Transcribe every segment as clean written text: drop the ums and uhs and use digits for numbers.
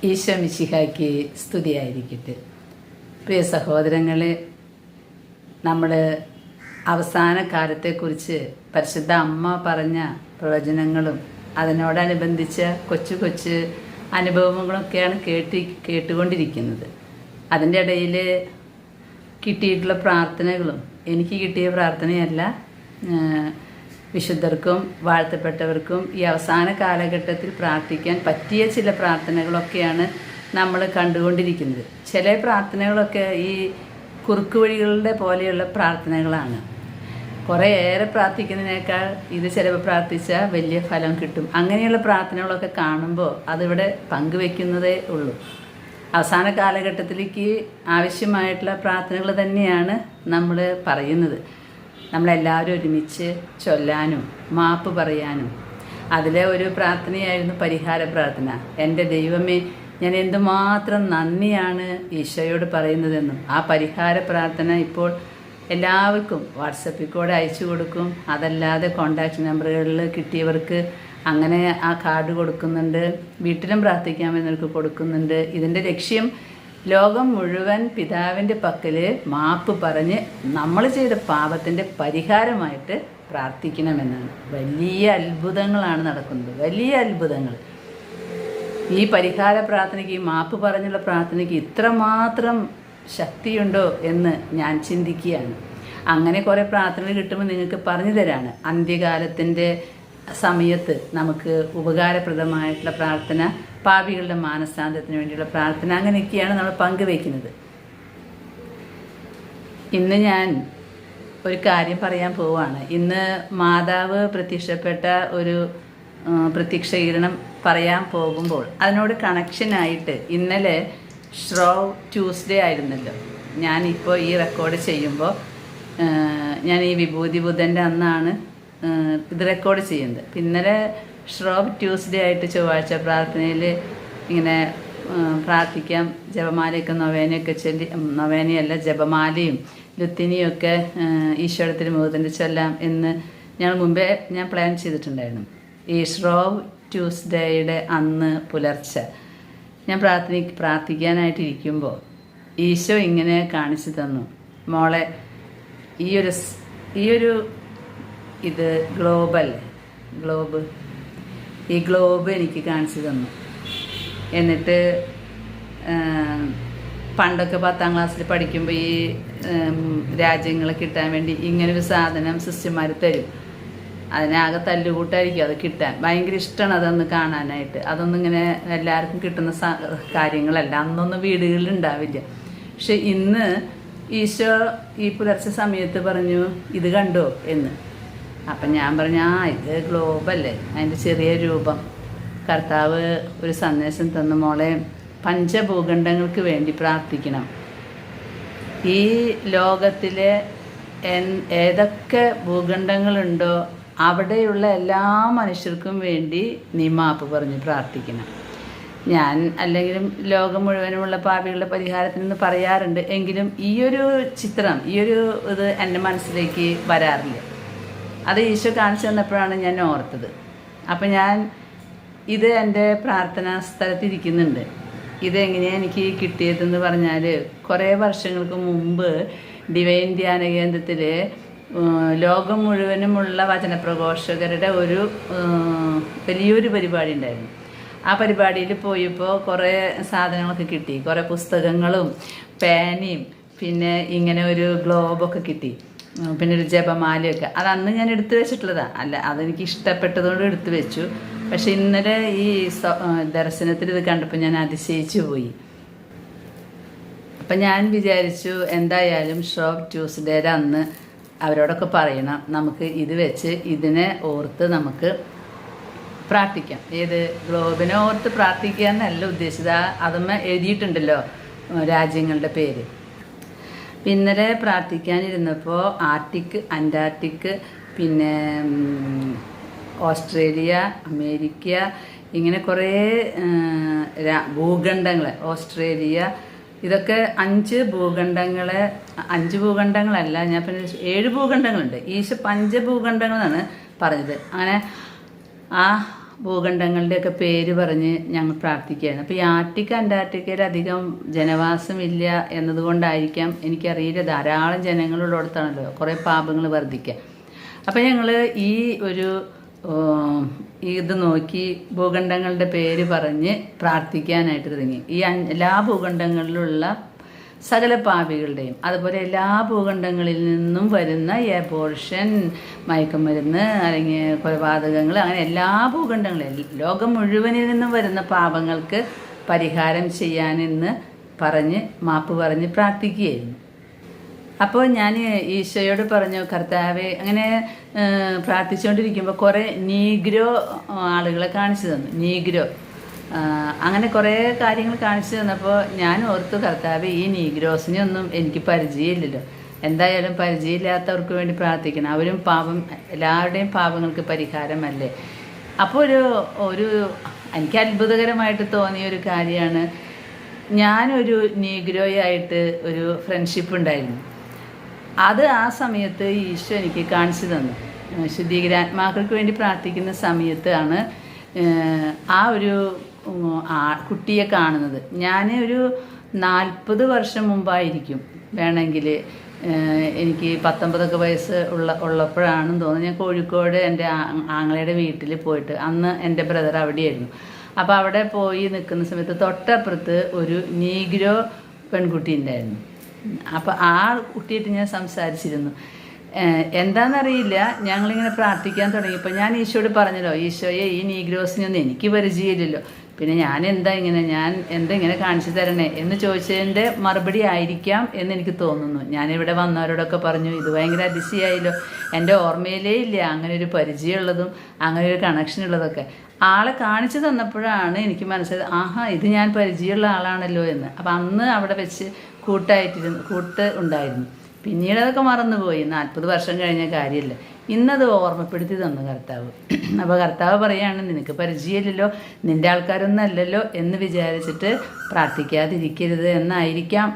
ഈശോ മിശിഹായ്ക്ക് സ്തുതിയായിരിക്കട്ടെ. പ്രിയ സഹോദരങ്ങളെ, നമ്മൾ അവസാന കാലത്തെക്കുറിച്ച് പരിശുദ്ധ അമ്മ പറഞ്ഞ പ്രവചനങ്ങളും അതിനോടനുബന്ധിച്ച കൊച്ചു കൊച്ചു അനുഭവങ്ങളൊക്കെയാണ് കേട്ടുകൊണ്ടിരിക്കുന്നത്. അതിൻ്റെ ഇടയിൽ കിട്ടിയിട്ടുള്ള പ്രാർത്ഥനകളും എനിക്ക് കിട്ടിയ പ്രാർത്ഥനയല്ല, വിശുദ്ധർക്കും വാഴ്ത്തപ്പെട്ടവർക്കും ഈ അവസാന കാലഘട്ടത്തിൽ പ്രാർത്ഥിക്കാൻ പറ്റിയ ചില പ്രാർത്ഥനകളൊക്കെയാണ് നമ്മൾ കണ്ടുകൊണ്ടിരിക്കുന്നത്. ചില പ്രാർത്ഥനകളൊക്കെ ഈ കുറുക്ക് വഴികളുടെ പോലെയുള്ള പ്രാർത്ഥനകളാണ്. കുറേയേറെ പ്രാർത്ഥിക്കുന്നതിനേക്കാൾ ഇത് ചിലപ്പോൾ പ്രാർത്ഥിച്ചാൽ വലിയ ഫലം കിട്ടും. അങ്ങനെയുള്ള പ്രാർത്ഥനകളൊക്കെ കാണുമ്പോൾ അതിവിടെ പങ്കുവെക്കുന്നതേ ഉള്ളൂ. അവസാന കാലഘട്ടത്തിലേക്ക് ആവശ്യമായിട്ടുള്ള പ്രാർത്ഥനകൾ തന്നെയാണ് നമ്മൾ പറയുന്നത്. നമ്മളെല്ലാവരും ഒരുമിച്ച് ചൊല്ലാനും മാപ്പ് പറയാനും. അതിലെ ഒരു പ്രാർത്ഥനയായിരുന്നു പരിഹാര പ്രാർത്ഥന. എൻ്റെ ദൈവമേ, ഞാൻ എന്തുമാത്രം നന്ദിയാണ് ഈശോയോട് പറയുന്നതെന്നും ആ പരിഹാര പ്രാർത്ഥന ഇപ്പോൾ എല്ലാവർക്കും വാട്സപ്പിൽ കൂടെ അയച്ചു കൊടുക്കും. അതല്ലാതെ കോണ്ടാക്ട് നമ്പറുകളിൽ കിട്ടിയവർക്ക് അങ്ങനെ ആ കാർഡ് കൊടുക്കുന്നുണ്ട്. വീട്ടിലും പ്രാർത്ഥിക്കാമെന്നവർക്ക് കൊടുക്കുന്നുണ്ട്. ഇതിൻ്റെ ലക്ഷ്യം ലോകം മുഴുവൻ പിതാവിൻ്റെ പക്കൽ മാപ്പ് പറഞ്ഞ് നമ്മൾ ചെയ്ത പാപത്തിൻ്റെ പരിഹാരമായിട്ട് പ്രാർത്ഥിക്കണമെന്നാണ്. വലിയ അത്ഭുതങ്ങളാണ് നടക്കുന്നത്, വലിയ അത്ഭുതങ്ങൾ. ഈ പരിഹാര പ്രാർത്ഥനയ്ക്ക്, ഈ മാപ്പ് പറഞ്ഞുള്ള പ്രാർത്ഥനയ്ക്ക് ഇത്രമാത്രം ശക്തിയുണ്ടോ എന്ന് ഞാൻ ചിന്തിക്കുകയാണ്. അങ്ങനെ കുറേ പ്രാർത്ഥനകൾ കിട്ടുമ്പോൾ നിങ്ങൾക്ക് പറഞ്ഞു തരാണ്. അന്ത്യകാലത്തിൻ്റെ സമയത്ത് നമുക്ക് ഉപകാരപ്രദമായിട്ടുള്ള പ്രാർത്ഥന, പാപികളുടെ മാനസാന്തരത്തിന് വേണ്ടിയുള്ള പ്രാർത്ഥന, അങ്ങനെയൊക്കെയാണ് നമ്മൾ പങ്കുവയ്ക്കുന്നത്. ഇന്ന് ഞാൻ ഒരു കാര്യം പറയാൻ പോവുകയാണ്. ഇന്ന് മാതാവ് പ്രത്യക്ഷപ്പെട്ട ഒരു പ്രത്യക്ഷീകരണം പറയാൻ പോകുമ്പോൾ അതിനോട് കണക്ഷനായിട്ട് ഇന്നലെ ഷ്രോവ് ട്യൂസ്ഡേ ആയിരുന്നല്ലോ. ഞാനിപ്പോൾ ഈ റെക്കോർഡ് ചെയ്യുമ്പോൾ ഞാൻ ഈ വിഭൂതി ബുധൻ്റെ അന്നാണ് ഇത് റെക്കോർഡ് ചെയ്യുന്നത്. ഇന്നലെ ഷ്രോവ് ട്യൂസ്ഡേ ആയിട്ട് ചൊവ്വാഴ്ച പ്രാർത്ഥനയിൽ ഇങ്ങനെ പ്രാർത്ഥിക്കാം, ജപമാലയൊക്കെ നൊവേനയൊക്കെ ചൊല്ലി, നൊവേനയല്ല ജപമാലയും ലുത്തിനിയൊക്കെ ഈശ്വരത്തിന് മുഖത്തിൻ്റെ ചൊല്ലാം എന്ന് ഞങ്ങൾ മുമ്പേ ഞാൻ പ്ലാൻ ചെയ്തിട്ടുണ്ടായിരുന്നു. ഈ ഷ്രോവ് ട്യൂസ്ഡേയുടെ അന്ന് പുലർച്ചെ ഞാൻ പ്രാർത്ഥിക്കാനായിട്ടിരിക്കുമ്പോൾ ഈശോ ഇങ്ങനെ കാണിച്ചു തന്നു, മോളെ ഈ ഒരു ഇത് ഈ ഗ്ലോബ് എനിക്ക് കാണിച്ചു തന്നു. എന്നിട്ട് പണ്ടൊക്കെ 10ാം ക്ലാസ്സിൽ പഠിക്കുമ്പോൾ ഈ രാജ്യങ്ങൾ കിട്ടാൻ വേണ്ടി ഇങ്ങനൊരു സാധനം സിസ്റ്റർമാർ തരും. അതിനാകെ തല്ലുകൂട്ടായിരിക്കും അത് കിട്ടാൻ. ഭയങ്കര ഇഷ്ടമാണ് അതൊന്ന് കാണാനായിട്ട്. അതൊന്നും ഇങ്ങനെ എല്ലാവർക്കും കിട്ടുന്ന കാര്യങ്ങളല്ല. അന്നൊന്നും വീടുകളിൽ ഉണ്ടാവില്ല. പക്ഷെ ഇന്ന് ഈശോ ഈ പുലർച്ചെ സമയത്ത് പറഞ്ഞു, ഇത് കണ്ടോ എന്ന്. അപ്പം ഞാൻ പറഞ്ഞു, ഇത് ഗ്ലോബല്ലേ, അതിൻ്റെ ചെറിയ രൂപം. കർത്താവ് ഒരു സന്ദേശം തന്നു, മോളെ പഞ്ചഭൂഖണ്ഡങ്ങൾക്ക് വേണ്ടി പ്രാർത്ഥിക്കണം. ഈ ലോകത്തിലെ ഏതൊക്കെ ഭൂഖണ്ഡങ്ങളുണ്ടോ അവിടെയുള്ള എല്ലാ മനുഷ്യർക്കും വേണ്ടി നീ മാപ്പ് പറഞ്ഞ് പ്രാർത്ഥിക്കണം. ഞാൻ അല്ലെങ്കിലും ലോകം മുഴുവനുമുള്ള പാപികളുടെ പരിഹാരത്തിനെന്ന് പറയാറുണ്ട്. എങ്കിലും ഈയൊരു ചിത്രം, ഈയൊരു ഇത് എൻ്റെ മനസ്സിലേക്ക് വരാറില്ല. അത് ഈശോ കാണിച്ചു തന്നപ്പോഴാണ് ഞാൻ ഓർത്തത്. അപ്പം ഞാൻ ഇത് എൻ്റെ പ്രാർത്ഥനാ സ്ഥലത്തിരിക്കുന്നുണ്ട്. ഇതെങ്ങനെയാണ് എനിക്ക് കിട്ടിയതെന്ന് പറഞ്ഞാൽ, കുറേ വർഷങ്ങൾക്ക് മുമ്പ് ഡിവൈൻ ധ്യാന കേന്ദ്രത്തിൽ ലോകം മുഴുവനുമുള്ള വചനപ്രഘോഷകരുടെ ഒരു വലിയൊരു പരിപാടി ഉണ്ടായിരുന്നു. ആ പരിപാടിയിൽ പോയപ്പോൾ കുറേ സാധനങ്ങളൊക്കെ കിട്ടി. കുറേ പുസ്തകങ്ങളും പേനയും പിന്നെ ഇങ്ങനെ ഒരു ഗ്ലോബൊക്കെ കിട്ടി. പിന്നെ ഒരു ജപമാലയൊക്കെ. അത് അന്ന് ഞാൻ എടുത്തു വെച്ചിട്ടുള്ളതാണ്, അല്ല അതെനിക്ക് ഇഷ്ടപ്പെട്ടതുകൊണ്ട് എടുത്തു വെച്ചു. പക്ഷെ ഇന്നലെ ഈ ദർശനത്തിൽ ഇത് കണ്ടപ്പോൾ ഞാൻ അതിശയിച്ചു പോയി. അപ്പം ഞാൻ വിചാരിച്ചു, എന്തായാലും ഷ്രോവ് ട്യൂസ്ഡേയുടെ അന്ന് അവരോടൊക്കെ പറയണം, നമുക്ക് ഇത് വെച്ച് ഇതിനെ ഓർത്ത് നമുക്ക് പ്രാർത്ഥിക്കാം. ഏത് ഗ്ലോബിനെ ഓർത്ത് പ്രാർത്ഥിക്കുക എന്നല്ല ഉദ്ദേശിച്ചത്. അതുമ്മ എഴുതിയിട്ടുണ്ടല്ലോ രാജ്യങ്ങളുടെ പേര്. ഇന്നലെ പ്രാർത്ഥിക്കാനിരുന്നപ്പോൾ ആർട്ടിക്, അന്റാർട്ടിക്, പിന്നെ ഓസ്ട്രേലിയ, അമേരിക്ക, ഇങ്ങനെ കുറേ ഭൂഖണ്ഡങ്ങൾ, ഓസ്ട്രേലിയ, ഇതൊക്കെ 5 ഭൂഖണ്ഡങ്ങളെ, 5 ഭൂഖണ്ഡങ്ങളല്ല, ഞാൻ പിന്നെ 7 ഭൂഖണ്ഡങ്ങളുണ്ട്. ഈശോ പഞ്ചഭൂഖണ്ഡങ്ങളാണ് പറഞ്ഞത്. അങ്ങനെ ആ ഭൂഖണ്ഡങ്ങളുടെയൊക്കെ പേര് പറഞ്ഞ് ഞങ്ങൾ പ്രാർത്ഥിക്കുകയാണ്. അപ്പോൾ ഈ ആർട്ടിക്ക അന്റാർട്ടിക്കയിൽ അധികം ജനവാസമില്ല എന്നതുകൊണ്ടായിരിക്കാം എനിക്കറിയില്ല, ധാരാളം ജനങ്ങളുള്ളിടത്താണല്ലോ കുറേ പാപങ്ങൾ വർദ്ധിക്കുക. അപ്പം ഞങ്ങൾ ഈ ഒരു ഇത് നോക്കി ഭൂഖണ്ഡങ്ങളുടെ പേര് പറഞ്ഞ് പ്രാർത്ഥിക്കാനായിട്ട് തുടങ്ങി. ഈ എല്ലാ ഭൂഖണ്ഡങ്ങളിലുള്ള സകല പാപികളുടെയും അതുപോലെ എല്ലാ ഭൂഖണ്ഡങ്ങളിൽ നിന്നും വരുന്ന എബോർഷൻ, മയക്കുമരുന്ന് അല്ലെങ്കിൽ കൊലപാതകങ്ങൾ, അങ്ങനെ എല്ലാ ഭൂഖണ്ഡങ്ങളിലും ലോകം മുഴുവനിൽ നിന്നും വരുന്ന പാപങ്ങൾക്ക് പരിഹാരം ചെയ്യാനെന്ന് പറഞ്ഞ് മാപ്പ് പറഞ്ഞ് പ്രാർത്ഥിക്കുകയായിരുന്നു. അപ്പോൾ ഞാൻ ഈശോയോട് പറഞ്ഞു, കർത്താവേ, അങ്ങനെ പ്രാർത്ഥിച്ചുകൊണ്ടിരിക്കുമ്പോൾ കുറേ നീഗ്രോ ആളുകളെ കാണിച്ചു തന്നു. നീഗ്രോ അങ്ങനെ കുറേ കാര്യങ്ങൾ കാണിച്ചു തന്നപ്പോൾ ഞാൻ ഓർത്തു, കർത്താവേ, ഈ നീഗ്രോസിനെ ഒന്നും എനിക്ക് പരിചയമില്ലല്ലോ, എന്തായാലും പരിചയമില്ലാത്തവർക്ക് വേണ്ടി പ്രാർത്ഥിക്കണം, അവരും പാപം, എല്ലാവരുടെയും പാപങ്ങൾക്ക് പരിഹാരമല്ലേ. അപ്പോൾ ഒരു എനിക്ക് അത്ഭുതകരമായിട്ട് തോന്നിയ ഒരു കാര്യമാണ്, ഞാനൊരു നീഗ്രോയായിട്ട് ഒരു ഫ്രണ്ട്ഷിപ്പ് ഉണ്ടായിരുന്നു. അത് ആ സമയത്ത് ഈശോ എനിക്ക് കാണിച്ചു തന്നു. ശുദ്ധീകരാത്മാക്കൾക്ക് വേണ്ടി പ്രാർത്ഥിക്കുന്ന സമയത്താണ് ആ ഒരു കുട്ടിയെ കാണുന്നത്. ഞാൻ ഒരു 40 വർഷം മുമ്പായിരിക്കും വേണമെങ്കിൽ, എനിക്ക് 19 വയസ്സ് ഉള്ളപ്പോഴാണെന്ന് തോന്നുന്നു. ഞാൻ കോഴിക്കോട് എൻ്റെ ആങ്ങളയുടെ വീട്ടിൽ പോയിട്ട്, അന്ന് എൻ്റെ ബ്രദർ അവിടെയായിരുന്നു. അപ്പോൾ അവിടെ പോയി നിൽക്കുന്ന സമയത്ത് തൊട്ടപ്പുറത്ത് ഒരു നീഗ്രോ പെൺകുട്ടി ഉണ്ടായിരുന്നു. അപ്പോൾ ആ കുട്ടിയായിട്ട് ഞാൻ സംസാരിച്ചിരുന്നു. എന്താണെന്നറിയില്ല, ഞങ്ങളിങ്ങനെ പ്രാർത്ഥിക്കാൻ തുടങ്ങിയപ്പോൾ ഞാൻ ഈശോയോട് പറഞ്ഞല്ലോ, ഈശോയെ, ഈ നീഗ്രോസിനൊന്നും എനിക്ക് പരിചയമില്ലല്ലോ, പിന്നെ ഞാൻ എന്താ ഇങ്ങനെ കാണിച്ചു തരണേ എന്ന് ചോദിച്ചതിൻ്റെ മറുപടി ആയിരിക്കാം എന്നെനിക്ക് തോന്നുന്നു. ഞാനിവിടെ വന്നവരോടൊക്കെ പറഞ്ഞു, ഇത് ഭയങ്കര അതിശയായല്ലോ, എൻ്റെ ഓർമ്മയിലേ ഇല്ല അങ്ങനെ ഒരു പരിചയമുള്ളതും അങ്ങനെ ഒരു കണക്ഷൻ ഉള്ളതൊക്കെ. ആളെ കാണിച്ചു തന്നപ്പോഴാണ് എനിക്ക് മനസ്സിലായത്, ആഹാ, ഇത് ഞാൻ പരിചയമുള്ള ആളാണല്ലോ എന്ന്. അപ്പം അന്ന് അവിടെ വെച്ച് കൂട്ട് ഉണ്ടായിരുന്നു. പിന്നീട് അതൊക്കെ മറന്നുപോയി, 40 വർഷം കഴിഞ്ഞ കാര്യമല്ല. ഇന്നത് ഓർമ്മപ്പെടുത്തി തന്നു കർത്താവ്. അപ്പോൾ കർത്താവ് പറയാണ്, നിനക്ക് പരിചയമില്ലല്ലോ, നിൻ്റെ ആൾക്കാരൊന്നും അല്ലല്ലോ എന്ന് വിചാരിച്ചിട്ട് പ്രാർത്ഥിക്കാതിരിക്കരുത് എന്നായിരിക്കാം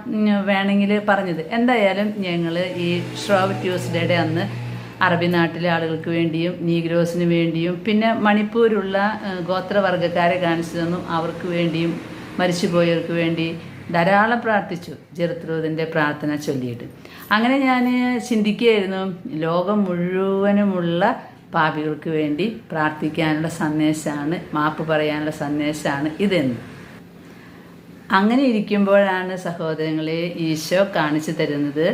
വേണമെങ്കിൽ പറഞ്ഞത്. എന്തായാലും ഞങ്ങൾ ഈ ഷ്രോവ് ട്യൂസ്ഡേയുടെ അന്ന് അറബി നാട്ടിലെ ആളുകൾക്ക് വേണ്ടിയും നീഗ്രോസിന് വേണ്ടിയും പിന്നെ മണിപ്പൂരുള്ള ഗോത്രവർഗ്ഗക്കാരെ കാണിച്ചു തന്നു, അവർക്ക് വേണ്ടിയും മരിച്ചുപോയവർക്ക് വേണ്ടി ധാരാളം പ്രാർത്ഥിച്ചു, ജെറുത്രൂദിൻ്റെ പ്രാർത്ഥന ചൊല്ലിയിട്ട്. അങ്ങനെ ഞാൻ ചിന്തിക്കുകയായിരുന്നു, ലോകം മുഴുവനുമുള്ള പാപികൾക്ക് വേണ്ടി പ്രാർത്ഥിക്കാനുള്ള സന്ദേശമാണ്, മാപ്പ് പറയാനുള്ള സന്ദേശമാണ് ഇതെന്ന്. അങ്ങനെ ഇരിക്കുമ്പോഴാണ് സഹോദരങ്ങളെ ഈശോ കാണിച്ചു തരുന്നത്,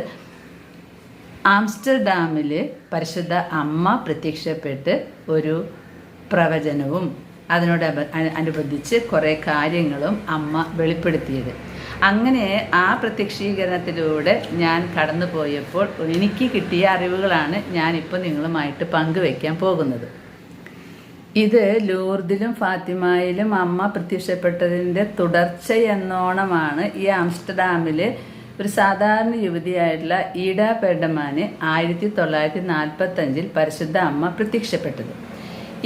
ആംസ്റ്റർഡാമിൽ പരിശുദ്ധ അമ്മ പ്രത്യക്ഷപ്പെട്ട് ഒരു പ്രവചനവും അതിനോടനുബന്ധിച്ച് കുറേ കാര്യങ്ങളും അമ്മ വെളിപ്പെടുത്തിയത്. അങ്ങനെ ആ പ്രത്യക്ഷീകരണത്തിലൂടെ ഞാൻ കടന്നു പോയപ്പോൾ എനിക്ക് കിട്ടിയ അറിവുകളാണ് ഞാനിപ്പോൾ നിങ്ങളുമായിട്ട് പങ്കുവയ്ക്കാൻ പോകുന്നത്. ഇത് ലൂർദിലും ഫാത്തിമയിലും അമ്മ പ്രത്യക്ഷപ്പെട്ടതിൻ്റെ തുടർച്ചയെന്നോണമാണ് ഈ ആംസ്റ്റർഡാമിൽ ഒരു സാധാരണ യുവതിയായിട്ടുള്ള ഈഡ പെർഡമാന് 1945 പരിശുദ്ധ അമ്മ പ്രത്യക്ഷപ്പെട്ടത്.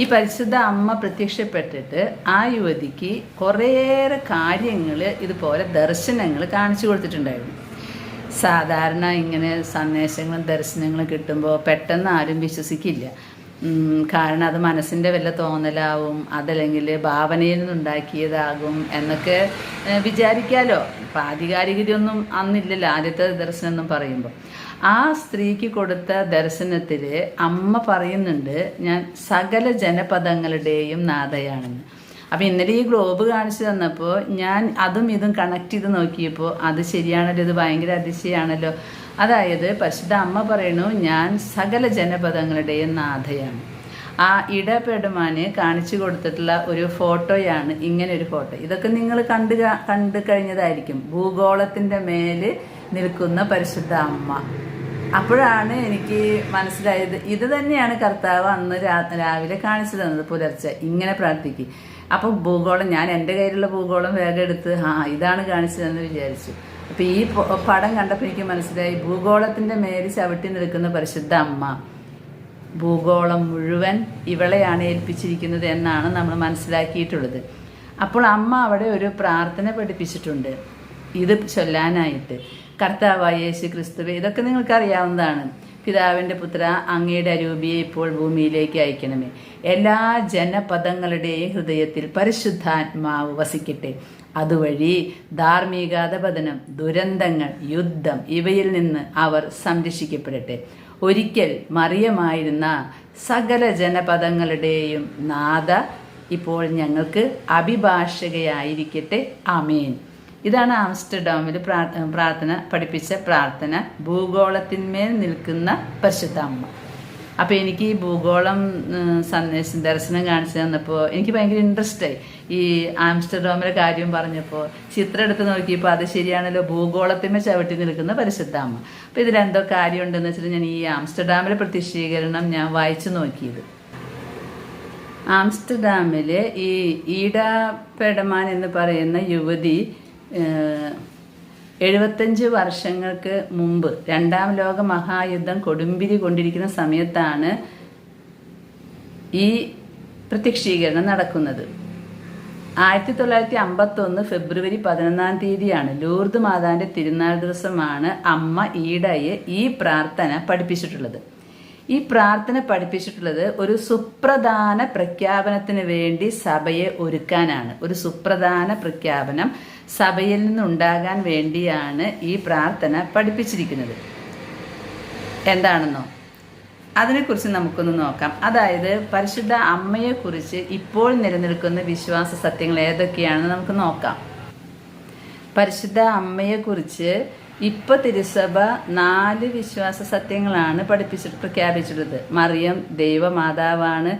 ഈ പരിശുദ്ധ അമ്മ പ്രത്യക്ഷപ്പെട്ടിട്ട് ആ യുവതിക്ക് കുറേയേറെ കാര്യങ്ങൾ ഇതുപോലെ ദർശനങ്ങൾ കാണിച്ചു കൊടുത്തിട്ടുണ്ടായിരുന്നു. സാധാരണ ഇങ്ങനെ സന്ദേശങ്ങളും ദർശനങ്ങളും കിട്ടുമ്പോൾ പെട്ടെന്ന് ആരും വിശ്വസിക്കില്ല. കാരണം അത് മനസ്സിൻ്റെ വല്ല തോന്നലാവും, അതല്ലെങ്കിൽ ഭാവനയിൽ നിന്നുണ്ടാക്കിയതാകും എന്നൊക്കെ വിചാരിക്കാമല്ലോ. അപ്പം ആധികാരികതയൊന്നും അന്നില്ലല്ലോ ആദ്യത്തെ ദർശനം എന്നും പറയുമ്പോൾ. ആ സ്ത്രീക്ക് കൊടുത്ത ദർശനത്തിൽ അമ്മ പറയുന്നുണ്ട്, ഞാൻ സകല ജനപദങ്ങളുടെയും നാഥയാണെന്ന്. അപ്പം ഇന്നലെ ഈ ഗ്ലോബ് കാണിച്ചു തന്നപ്പോൾ ഞാൻ അതും ഇതും കണക്ട് ചെയ്ത് നോക്കിയപ്പോൾ അത് ശരിയാണല്ലോ, ഇത് ഭയങ്കര അതിശയാണല്ലോ. അതായത് പരിശുദ്ധ അമ്മ പറയണു, ഞാൻ സകല ജനപദങ്ങളുടെയും നാഥയാണ്. ആ ഇടപെടുമാന് കാണിച്ചു കൊടുത്തിട്ടുള്ള ഒരു ഫോട്ടോയാണ് ഇങ്ങനെ ഒരു ഫോട്ടോ. ഇതൊക്കെ നിങ്ങൾ കണ്ടു കഴിഞ്ഞതായിരിക്കും. ഭൂഗോളത്തിൻ്റെ മേൽ നിൽക്കുന്ന പരിശുദ്ധ അമ്മ. അപ്പോഴാണ് എനിക്ക് മനസ്സിലായത്, ഇത് തന്നെയാണ് കർത്താവ് അന്ന് രാവിലെ കാണിച്ചു തന്നത് പുലർച്ചെ, ഇങ്ങനെ പ്രാർത്ഥിക്കും. അപ്പം ഭൂഗോളം, ഞാൻ എൻ്റെ കയ്യിലുള്ള ഭൂഗോളം വേഗം എടുത്ത് ഇതാണ് കാണിച്ചു തന്നെന്ന് വിചാരിച്ചു. അപ്പം ഈ പടം കണ്ടപ്പോൾ എനിക്ക് മനസ്സിലായി, ഭൂഗോളത്തിൻ്റെ മേൽ ചവിട്ടി നിൽക്കുന്ന പരിശുദ്ധ അമ്മ ഭൂഗോളം മുഴുവൻ ഇവളെയാണ് ഏൽപ്പിച്ചിരിക്കുന്നത് എന്നാണ് നമ്മൾ മനസ്സിലാക്കിയിട്ടുള്ളത്. അപ്പോൾ അമ്മ അവിടെ ഒരു പ്രാർത്ഥന പഠിപ്പിച്ചിട്ടുണ്ട് ഇത് ചൊല്ലാനായിട്ട്. കർത്താവായ യേശു ക്രിസ്തുവേ, ഇതൊക്കെ നിങ്ങൾക്കറിയാവുന്നതാണ്. പിതാവിൻ്റെ പുത്ര അങ്ങയുടെ അരൂപിയെ ഇപ്പോൾ ഭൂമിയിലേക്ക് അയക്കണമേ. എല്ലാ ജനപദങ്ങളുടെയും ഹൃദയത്തിൽ പരിശുദ്ധാത്മാവ് വസിക്കട്ടെ. അതുവഴി ധാർമ്മികാധപതനം, ദുരന്തങ്ങൾ, യുദ്ധം ഇവയിൽ നിന്ന് അവർ സംരക്ഷിക്കപ്പെടട്ടെ. ഒരിക്കൽ മറിയമായിരുന്ന സകല ജനപദങ്ങളുടെയും നാഥ ഇപ്പോൾ ഞങ്ങൾക്ക് അഭിഭാഷകയായിരിക്കട്ടെ. ആമേൻ. ഇതാണ് ആംസ്റ്റർഡാമിൽ പ്രാർത്ഥന പഠിപ്പിച്ച പ്രാർത്ഥന. ഭൂഗോളത്തിന്മേൽ നിൽക്കുന്ന പരിശുദ്ധ അമ്മ. അപ്പോൾ എനിക്ക് ഈ ഭൂഗോളം ദർശനം കാണിച്ചു തന്നപ്പോൾ എനിക്ക് ഭയങ്കര ഇൻട്രസ്റ്റായി. ഈ ആംസ്റ്റർഡാമിലെ കാര്യം പറഞ്ഞപ്പോൾ ചിത്രം എടുത്ത് നോക്കിയപ്പോൾ അത് ശരിയാണല്ലോ, ഭൂഗോളത്തിന്മേൽ ചവിട്ടി നിൽക്കുന്ന പരിശുദ്ധ അമ്മ. അപ്പോൾ ഇതിലെന്തോ കാര്യമുണ്ടെന്ന് വെച്ചിട്ട് ഞാൻ ഈ ആംസ്റ്റർഡാമിലെ പ്രത്യക്ഷീകരണം ഞാൻ വായിച്ചു നോക്കിയത്. ആംസ്റ്റർഡാമിൽ ഈ ഈഡ പെഡമാൻ എന്ന് പറയുന്ന യുവതി 75 വർഷങ്ങൾക്ക് മുമ്പ് രണ്ടാം ലോക മഹായുദ്ധം കൊടുമ്പിരി കൊണ്ടിരിക്കുന്ന സമയത്താണ് ഈ പ്രത്യക്ഷീകരണം നടക്കുന്നത്. 1951 ഫെബ്രുവരി 11 ലൂർദ് മാതാവിൻ്റെ തിരുനാൾ ദിവസമാണ് അമ്മ ഈഡയെ ഈ പ്രാർത്ഥന പഠിപ്പിച്ചിട്ടുള്ളത്. ഈ പ്രാർത്ഥന പഠിപ്പിച്ചിട്ടുള്ളത് ഒരു സുപ്രധാന പ്രഖ്യാപനത്തിന് വേണ്ടി സഭയെ ഒരുക്കാനാണ്. ഒരു സുപ്രധാന പ്രഖ്യാപനം സഭയിൽ നിന്നുണ്ടാകാൻ വേണ്ടിയാണ് ഈ പ്രാർത്ഥന പഠിപ്പിച്ചിരിക്കുന്നത്. എന്താണെന്നോ അതിനെക്കുറിച്ച് നമുക്കൊന്ന് നോക്കാം. അതായത് പരിശുദ്ധ അമ്മയെക്കുറിച്ച് ഇപ്പോൾ നിലനിൽക്കുന്ന വിശ്വാസ സത്യങ്ങൾ ഏതൊക്കെയാണെന്ന് നമുക്ക് നോക്കാം. പരിശുദ്ധ അമ്മയെക്കുറിച്ച് ഇപ്പോൾ തിരുസഭ 4 വിശ്വാസ സത്യങ്ങളാണ് പ്രഖ്യാപിച്ചിട്ടുള്ളത്. മറിയം ദൈവമാതാവാണ്,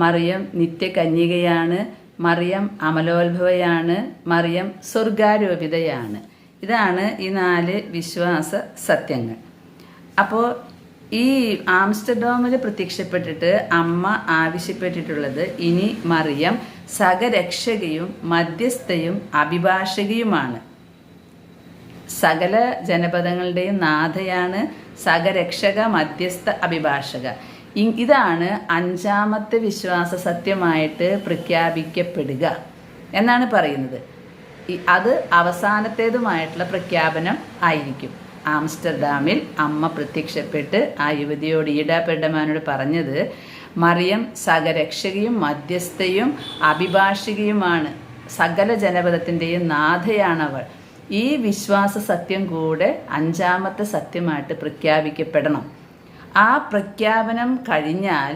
മറിയം നിത്യകന്യകയാണ്, മറിയം അമലോത്ഭവയാണ്, മറിയം സ്വർഗാരോപിതയാണ്. ഇതാണ് ഈ 4 വിശ്വാസ സത്യങ്ങൾ. അപ്പോൾ ഈ ആംസ്റ്റർഡാമിൽ പ്രത്യക്ഷപ്പെട്ടിട്ട് അമ്മ ആവശ്യപ്പെട്ടിട്ടുള്ളത് ഇനി മറിയം സകരക്ഷകയും മധ്യസ്ഥയും അഭിഭാഷകയുമാണ്. സകല ജനപദങ്ങളുടെയും നാഥയാണ്, സകരക്ഷക, മധ്യസ്ഥ, അഭിഭാഷക. ഇതാണ് 5ാമത്തെ വിശ്വാസ സത്യമായിട്ട് പ്രഖ്യാപിക്കപ്പെടുക എന്നാണ് പറയുന്നത്. അത് അവസാനത്തേതുമായിട്ടുള്ള പ്രഖ്യാപനം ആയിരിക്കും. ആംസ്റ്റർഡാമിൽ അമ്മ പ്രത്യക്ഷപ്പെട്ട് ആ യുവതിയോട് ഈഡ പെഡമാനോട് പറഞ്ഞത് മറിയം സകരക്ഷകയും മധ്യസ്ഥയും അഭിഭാഷകയുമാണ്, സകല ജനപദത്തിൻ്റെയും നാഥയാണവൾ. ഈ വിശ്വാസ സത്യം കൂടെ 5ാമത്തെ സത്യമായിട്ട് പ്രഖ്യാപിക്കപ്പെടണം. ആ പ്രഖ്യാപനം കഴിഞ്ഞാൽ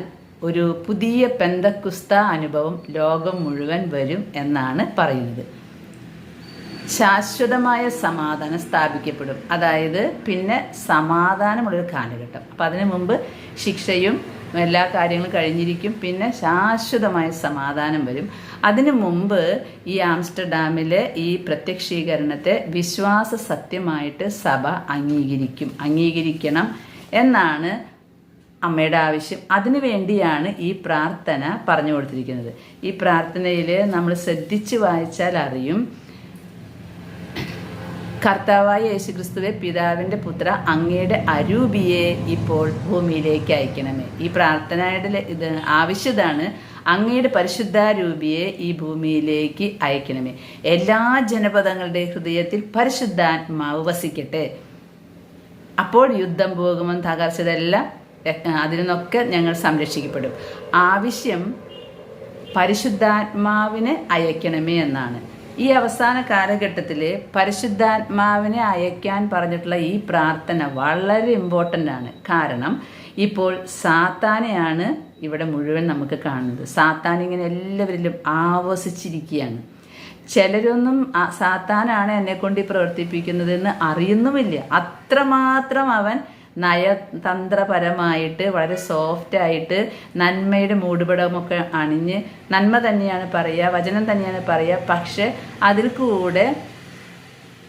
ഒരു പുതിയ പെന്തക്കുസ്ത അനുഭവം ലോകം മുഴുവൻ വരും എന്നാണ് പറയുന്നത്. ശാശ്വതമായ സമാധാനം സ്ഥാപിക്കപ്പെടും. അതായത് പിന്നെ സമാധാനമുള്ളൊരു കാലഘട്ടം. അപ്പം അതിനു മുമ്പ് ശിക്ഷയും എല്ലാ കാര്യങ്ങളും കഴിഞ്ഞിരിക്കും. പിന്നെ ശാശ്വതമായ സമാധാനം വരും. അതിനു മുമ്പ് ഈ ആംസ്റ്റർഡാമിലെ ഈ പ്രത്യക്ഷീകരണത്തെ വിശ്വാസ സത്യമായിട്ട് സഭ അംഗീകരിക്കണം എന്നാണ് അമ്മയുടെ ആവശ്യം. അതിനു വേണ്ടിയാണ് ഈ പ്രാർത്ഥന പറഞ്ഞു കൊടുത്തിരിക്കുന്നത്. ഈ പ്രാർത്ഥനയിൽ നമ്മൾ ശ്രദ്ധിച്ച് വായിച്ചാൽ അറിയും, കർത്താവായ യേശുക്രിസ്തുവെ പിതാവിൻ്റെ പുത്ര അങ്ങയുടെ അരൂപിയെ ഇപ്പോൾ ഭൂമിയിലേക്ക് അയക്കണമേ. ഈ പ്രാർത്ഥനയുടെ ആവശ്യതാണ് അങ്ങയുടെ പരിശുദ്ധാരൂപിയെ ഈ ഭൂമിയിലേക്ക് അയക്കണമേ. എല്ലാ ജനപദങ്ങളുടെ ഹൃദയത്തിൽ പരിശുദ്ധാത്മാവ് വസിക്കട്ടെ. അപ്പോൾ യുദ്ധം, ഭൂകമ്പം, തകർച്ച ഇതെല്ലാം അതിൽ നിന്നൊക്കെ ഞങ്ങൾ സംരക്ഷിക്കപ്പെടും. ആവശ്യം പരിശുദ്ധാത്മാവിനെ അയക്കണമേ എന്നാണ്. ഈ അവസാന കാലഘട്ടത്തിൽ പരിശുദ്ധാത്മാവിനെ അയക്കാൻ പറഞ്ഞിട്ടുള്ള ഈ പ്രാർത്ഥന വളരെ ഇമ്പോർട്ടൻ്റ് ആണ്. കാരണം ഇപ്പോൾ സാത്താനെയാണ് ഇവിടെ മുഴുവൻ നമുക്ക് കാണുന്നത്. സാത്താൻ ഇങ്ങനെ എല്ലാവരിലും ആവസിച്ചിരിക്കുകയാണ്. ചിലരൊന്നും സാത്താനാണ് എന്നെക്കൊണ്ട് പ്രവർത്തിപ്പിക്കുന്നതെന്ന് അറിയുന്നുമില്ല. അത്രമാത്രം അവൻ നയതന്ത്രപരമായിട്ട് വളരെ സോഫ്റ്റായിട്ട് നന്മയുടെ മൂടുപടമൊക്കെ അണിഞ്ഞ് നന്മ തന്നെയാണ് പറയുക, വചനം തന്നെയാണ് പറയുക. പക്ഷെ അതിൽ കൂടെ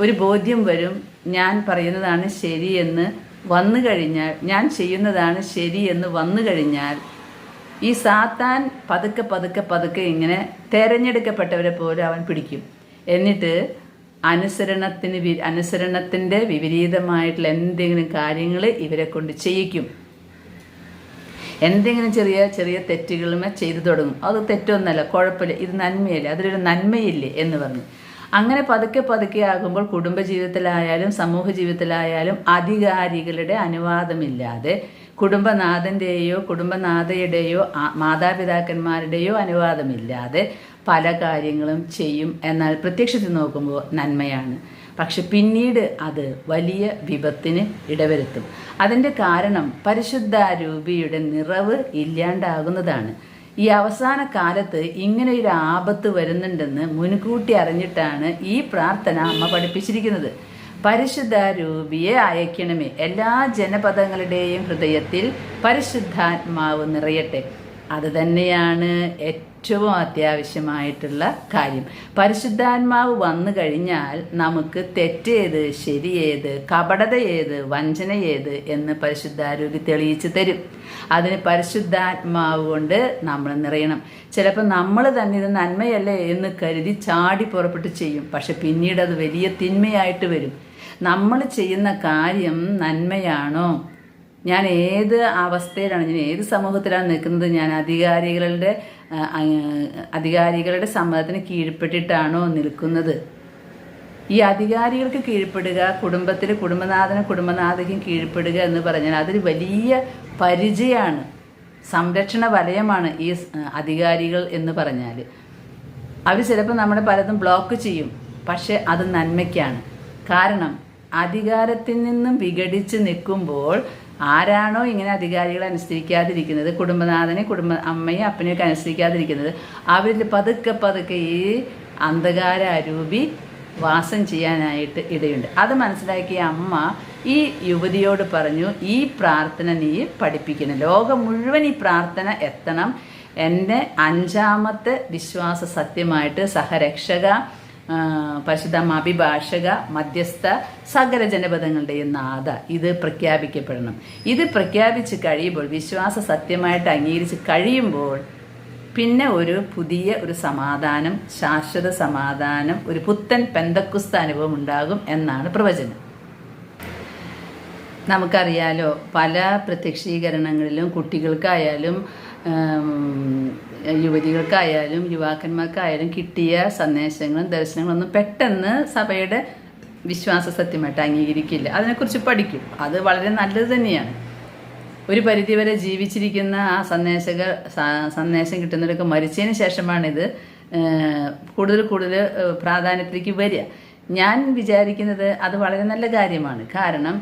ഒരു ബോധ്യം വരും, ഞാൻ പറയുന്നതാണ് ശരിയെന്ന് വന്നു കഴിഞ്ഞാൽ, ഞാൻ ചെയ്യുന്നതാണ് ശരിയെന്ന് വന്നു കഴിഞ്ഞാൽ ഈ സാത്താൻ പതുക്കെ പതുക്കെ പതുക്കെ ഇങ്ങനെ തെരഞ്ഞെടുക്കപ്പെട്ടവരെ പോലെ അവൻ പിടിക്കും. എന്നിട്ട് അനുസരണത്തിൻ്റെ വിപരീതമായിട്ടുള്ള എന്തെങ്കിലും കാര്യങ്ങൾ ഇവരെ കൊണ്ട് ചെയ്യിക്കും. എന്തെങ്കിലും ചെറിയ ചെറിയ തെറ്റുകളുമേ ചെയ്തു തുടങ്ങും. അത് തെറ്റൊന്നല്ല, കുഴപ്പമില്ല, ഇത് നന്മയല്ലേ, അതിലൊരു നന്മയില്ലേ എന്ന് പറഞ്ഞു. അങ്ങനെ പതുക്കെ പതുക്കെ ആകുമ്പോൾ കുടുംബജീവിതത്തിലായാലും സമൂഹ ജീവിതത്തിലായാലും അധികാരികളുടെ അനുവാദമില്ലാതെ കുടുംബനാഥൻ്റെയോ കുടുംബനാഥയുടെയോ മാതാപിതാക്കന്മാരുടെയോ അനുവാദമില്ലാതെ പല കാര്യങ്ങളും ചെയ്യും. എന്നാൽ പ്രത്യക്ഷത്തിൽ നോക്കുമ്പോൾ നന്മയാണ്. പക്ഷെ പിന്നീട് അത് വലിയ വിപത്തിന് ഇടവരുത്തും. അതിൻ്റെ കാരണം പരിശുദ്ധാരൂപിയുടെ നിറവ് ഇല്ലാണ്ടാകുന്നതാണ്. ഈ അവസാന കാലത്ത് ഇങ്ങനെ ഒരു ആപത്ത് വരുന്നുണ്ടെന്ന് മുൻകൂട്ടി അറിഞ്ഞിട്ടാണ് ഈ പ്രാർത്ഥന അമ്മ പഠിപ്പിച്ചിരിക്കുന്നത്. പരിശുദ്ധാരൂപിയെ അയക്കണമേ, എല്ലാ ജനപദങ്ങളുടെയും ഹൃദയത്തിൽ പരിശുദ്ധാത്മാവ് നിറയട്ടെ. അത് തന്നെയാണ് ഏറ്റവും അത്യാവശ്യമായിട്ടുള്ള കാര്യം. പരിശുദ്ധാത്മാവ് വന്നു കഴിഞ്ഞാൽ നമുക്ക് തെറ്റേത്, ശരിയേത്, കപടത ഏത്, വഞ്ചന ഏത് എന്ന് പരിശുദ്ധാരൂപി തെളിയിച്ചു തരും. അതിന് പരിശുദ്ധാത്മാവ് കൊണ്ട് നമ്മൾ നിറയണം. ചിലപ്പോൾ നമ്മൾ തന്നെ ഇത് നന്മയല്ലേ എന്ന് കരുതി ചാടി പുറപ്പെട്ട് ചെയ്യും. പക്ഷെ പിന്നീട് അത് വലിയ തിന്മയായിട്ട് വരും. നമ്മൾ ചെയ്യുന്ന കാര്യം നന്മയാണോ? ഞാൻ ഏത് അവസ്ഥയിലാണ്, ഞാൻ ഏത് സമൂഹത്തിലാണ് നിൽക്കുന്നത്? ഞാൻ അധികാരികളുടെ സമ്മതത്തിന് കീഴ്പ്പെട്ടിട്ടാണോ നിൽക്കുന്നത്? ഈ അധികാരികൾക്ക് കീഴ്പ്പെടുക, കുടുംബത്തിൽ കുടുംബനാഥയ്ക്കും കീഴ്പ്പെടുക എന്ന് പറഞ്ഞാൽ അതൊരു വലിയ പരിചയമാണ്, സംരക്ഷണ വലയമാണ് ഈ അധികാരികൾ എന്ന് പറഞ്ഞാൽ. അവർ ചിലപ്പോൾ നമ്മളെ പലതും ബ്ലോക്ക് ചെയ്യും, പക്ഷെ അത് നന്മയ്ക്കാണ്. കാരണം അധികാരത്തിൽ നിന്നും വിഘടിച്ച് നിൽക്കുമ്പോൾ ആരാണോ ഇങ്ങനെ അധികാരികളെ അനുസരിക്കാതിരിക്കുന്നത്, അമ്മയും അപ്പനെയൊക്കെ അനുസരിക്കാതിരിക്കുന്നത്, അവരിൽ പതുക്കെ ഈ അന്ധകാരൂപി വാസം ചെയ്യാനായിട്ട് ഇടയുണ്ട്. അത് മനസ്സിലാക്കിയ അമ്മ ഈ യുവതിയോട് പറഞ്ഞു, ഈ പ്രാർത്ഥന നീ പഠിപ്പിക്കണം, ലോകം മുഴുവൻ ഈ പ്രാർത്ഥന എത്തണം. എൻ്റെ 5ാമത്തെ വിശ്വാസ സത്യമായിട്ട് സഹരക്ഷക, പരിശുദ്ധ അഭിഭാഷക, മധ്യസ്ഥ, സകല ജനപദങ്ങളുടെയും നാഥ ഇത് പ്രഖ്യാപിക്കപ്പെടണം. ഇത് പ്രഖ്യാപിച്ച് കഴിയുമ്പോൾ, വിശ്വാസ സത്യമായിട്ട് അംഗീകരിച്ച് കഴിയുമ്പോൾ പിന്നെ ഒരു സമാധാനം, ശാശ്വത സമാധാനം, ഒരു പുത്തൻ പെന്തക്കുസ്ത അനുഭവം ഉണ്ടാകും എന്നാണ് പ്രവചനം. നമുക്കറിയാലോ, പല പ്രത്യക്ഷീകരണങ്ങളിലും കുട്ടികൾക്കായാലും യുവതികൾക്കായാലും യുവാക്കന്മാർക്കായാലും കിട്ടിയ സന്ദേശങ്ങളും ദർശനങ്ങളൊന്നും പെട്ടെന്ന് സഭയുടെ വിശ്വാസ സത്യമായിട്ട് അംഗീകരിക്കില്ല. അതിനെക്കുറിച്ച് പഠിക്കും. അത് വളരെ നല്ലത് തന്നെയാണ്. ഒരു പരിധിവരെ ജീവിച്ചിരിക്കുന്ന ആ സന്ദേശം കിട്ടുന്നവരൊക്കെ മരിച്ചതിന് ശേഷമാണിത് കൂടുതൽ പ്രാധാന്യത്തിലേക്ക് വരിക. ഞാൻ വിചാരിക്കുന്നത് അത് വളരെ നല്ല കാര്യമാണ്. കാരണം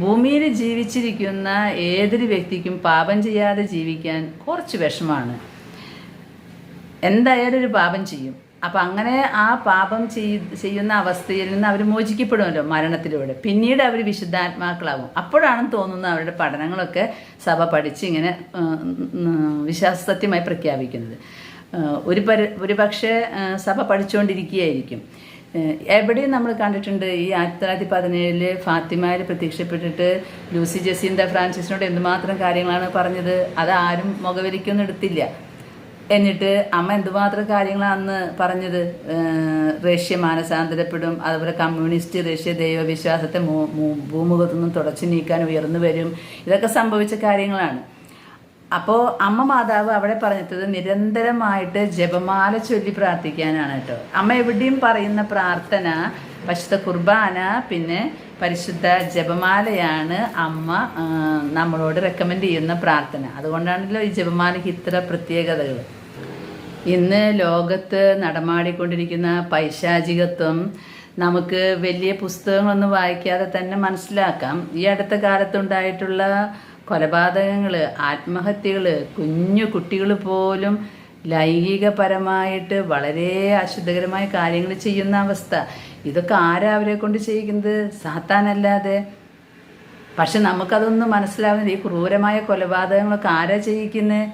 ഭൂമിയിൽ ജീവിച്ചിരിക്കുന്ന ഏതൊരു വ്യക്തിക്കും പാപം ചെയ്യാതെ ജീവിക്കാൻ കുറച്ച് വിഷമാണ്. എന്തായാലും ഒരു പാപം ചെയ്യും. അപ്പം അങ്ങനെ ആ പാപം ചെയ്യുന്ന അവസ്ഥയിൽ നിന്ന് അവർ മോചിക്കപ്പെടുമല്ലോ മരണത്തിലൂടെ. പിന്നീട് അവർ വിശുദ്ധാത്മാക്കളാവും. അപ്പോഴാണെന്ന് തോന്നുന്നത് അവരുടെ പഠനങ്ങളൊക്കെ സഭ പഠിച്ച് ഇങ്ങനെ വിശ്വാസസത്യമായി പ്രഖ്യാപിക്കുന്നത്. ഒരു പക്ഷേ സഭ പഠിച്ചുകൊണ്ടിരിക്കുകയായിരിക്കും. എവിടെയും നമ്മൾ കണ്ടിട്ടുണ്ട് ഈ 1917 ഫാത്തിമയിൽ പ്രത്യക്ഷപ്പെട്ടിട്ട് ലൂസി ജസീന്ത ഫ്രാൻസിസിനോട് എന്തുമാത്രം കാര്യങ്ങളാണ് പറഞ്ഞത്. അത് ആരും മുഖവരിക്കൊന്നും എടുത്തില്ല. എന്നിട്ട് അമ്മ എന്തുമാത്രം കാര്യങ്ങളാണ് അന്ന് പറഞ്ഞത്. റഷ്യ മാനസാന്തരപ്പെടും, അതുപോലെ കമ്മ്യൂണിസ്റ്റ് റഷ്യ ദൈവവിശ്വാസത്തെ ഭൂമുഖത്തു നിന്നും തുടച്ചു നീക്കാൻ ഉയർന്നു വരും. ഇതൊക്കെ സംഭവിച്ച കാര്യങ്ങളാണ്. അപ്പോൾ അമ്മ മാതാവ് അവിടെ പറഞ്ഞിട്ടത് നിരന്തരമായിട്ട് ജപമാല ചൊല്ലി പ്രാർത്ഥിക്കാനാണ് കേട്ടോ. അമ്മ എവിടെയും പറയുന്ന പ്രാർത്ഥന പരിശുദ്ധ കുർബാന, പിന്നെ പരിശുദ്ധ ജപമാലയാണ് അമ്മ നമ്മളോട് റെക്കമെൻഡ് ചെയ്യുന്ന പ്രാർത്ഥന. അതുകൊണ്ടാണല്ലോ ഈ ജപമാലയ്ക്ക് ഇത്ര പ്രത്യേകതകൾ. ഇന്ന് ലോകത്ത് നടമാടിക്കൊണ്ടിരിക്കുന്ന പൈശാചികത്വം നമുക്ക് വലിയ പുസ്തകങ്ങളൊന്നും വായിക്കാതെ തന്നെ മനസ്സിലാക്കാം. ഈ അടുത്ത കാലത്തുണ്ടായിട്ടുള്ള കൊലപാതകങ്ങൾ, ആത്മഹത്യകൾ, കുഞ്ഞു കുട്ടികൾ പോലും ലൈംഗികപരമായിട്ട് വളരെ അശുദ്ധകരമായ കാര്യങ്ങൾ ചെയ്യുന്ന അവസ്ഥ. ഇതൊക്കെ ആരാ അവരെ കൊണ്ട് ചെയ്യിക്കുന്നത്? സാത്താനല്ലാതെ. പക്ഷെ നമുക്കതൊന്നും മനസ്സിലാവുന്നില്ല. ഈ ക്രൂരമായ കൊലപാതകങ്ങളൊക്കെ ആരാ ചെയ്യിക്കുന്നത്?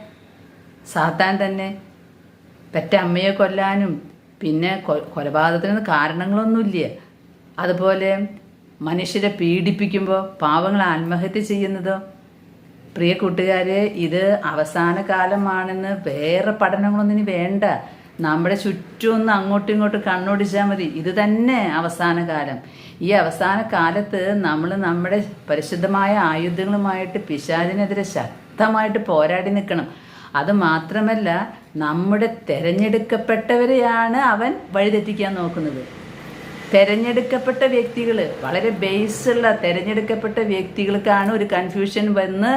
സാത്താൻ തന്നെ. പെറ്റ അമ്മയെ കൊല്ലാനും പിന്നെ കൊലപാതകത്തിന് കാരണങ്ങളൊന്നുമില്ല. അതുപോലെ മനുഷ്യരെ പീഡിപ്പിക്കുമ്പോൾ പാവങ്ങൾ ആത്മഹത്യ ചെയ്യുന്നതോ? പ്രിയ കൂട്ടുകാരെ, ഇത് അവസാന കാലമാണെന്ന് വേറെ പഠനങ്ങളൊന്നും വേണ്ട. നമ്മുടെ ചുറ്റും ഒന്ന് അങ്ങോട്ടും ഇങ്ങോട്ടും കണ്ണോടിച്ചാൽ മതി. ഇത് തന്നെ അവസാന കാലം. ഈ അവസാന കാലത്ത് നമ്മൾ നമ്മുടെ പരിശുദ്ധമായ ആയുധങ്ങളുമായിട്ട് പിശാചിനെതിരെ ശക്തമായിട്ട് പോരാടി നിൽക്കണം. അത് മാത്രമല്ല, നമ്മുടെ തെരഞ്ഞെടുക്കപ്പെട്ടവരെയാണ് അവൻ വഴിതെറ്റിക്കാൻ നോക്കുന്നത്. തെരഞ്ഞെടുക്കപ്പെട്ട വ്യക്തികൾ, വളരെ ബേസുള്ള തെരഞ്ഞെടുക്കപ്പെട്ട വ്യക്തികൾക്കാണ് ഒരു കൺഫ്യൂഷൻ വന്ന്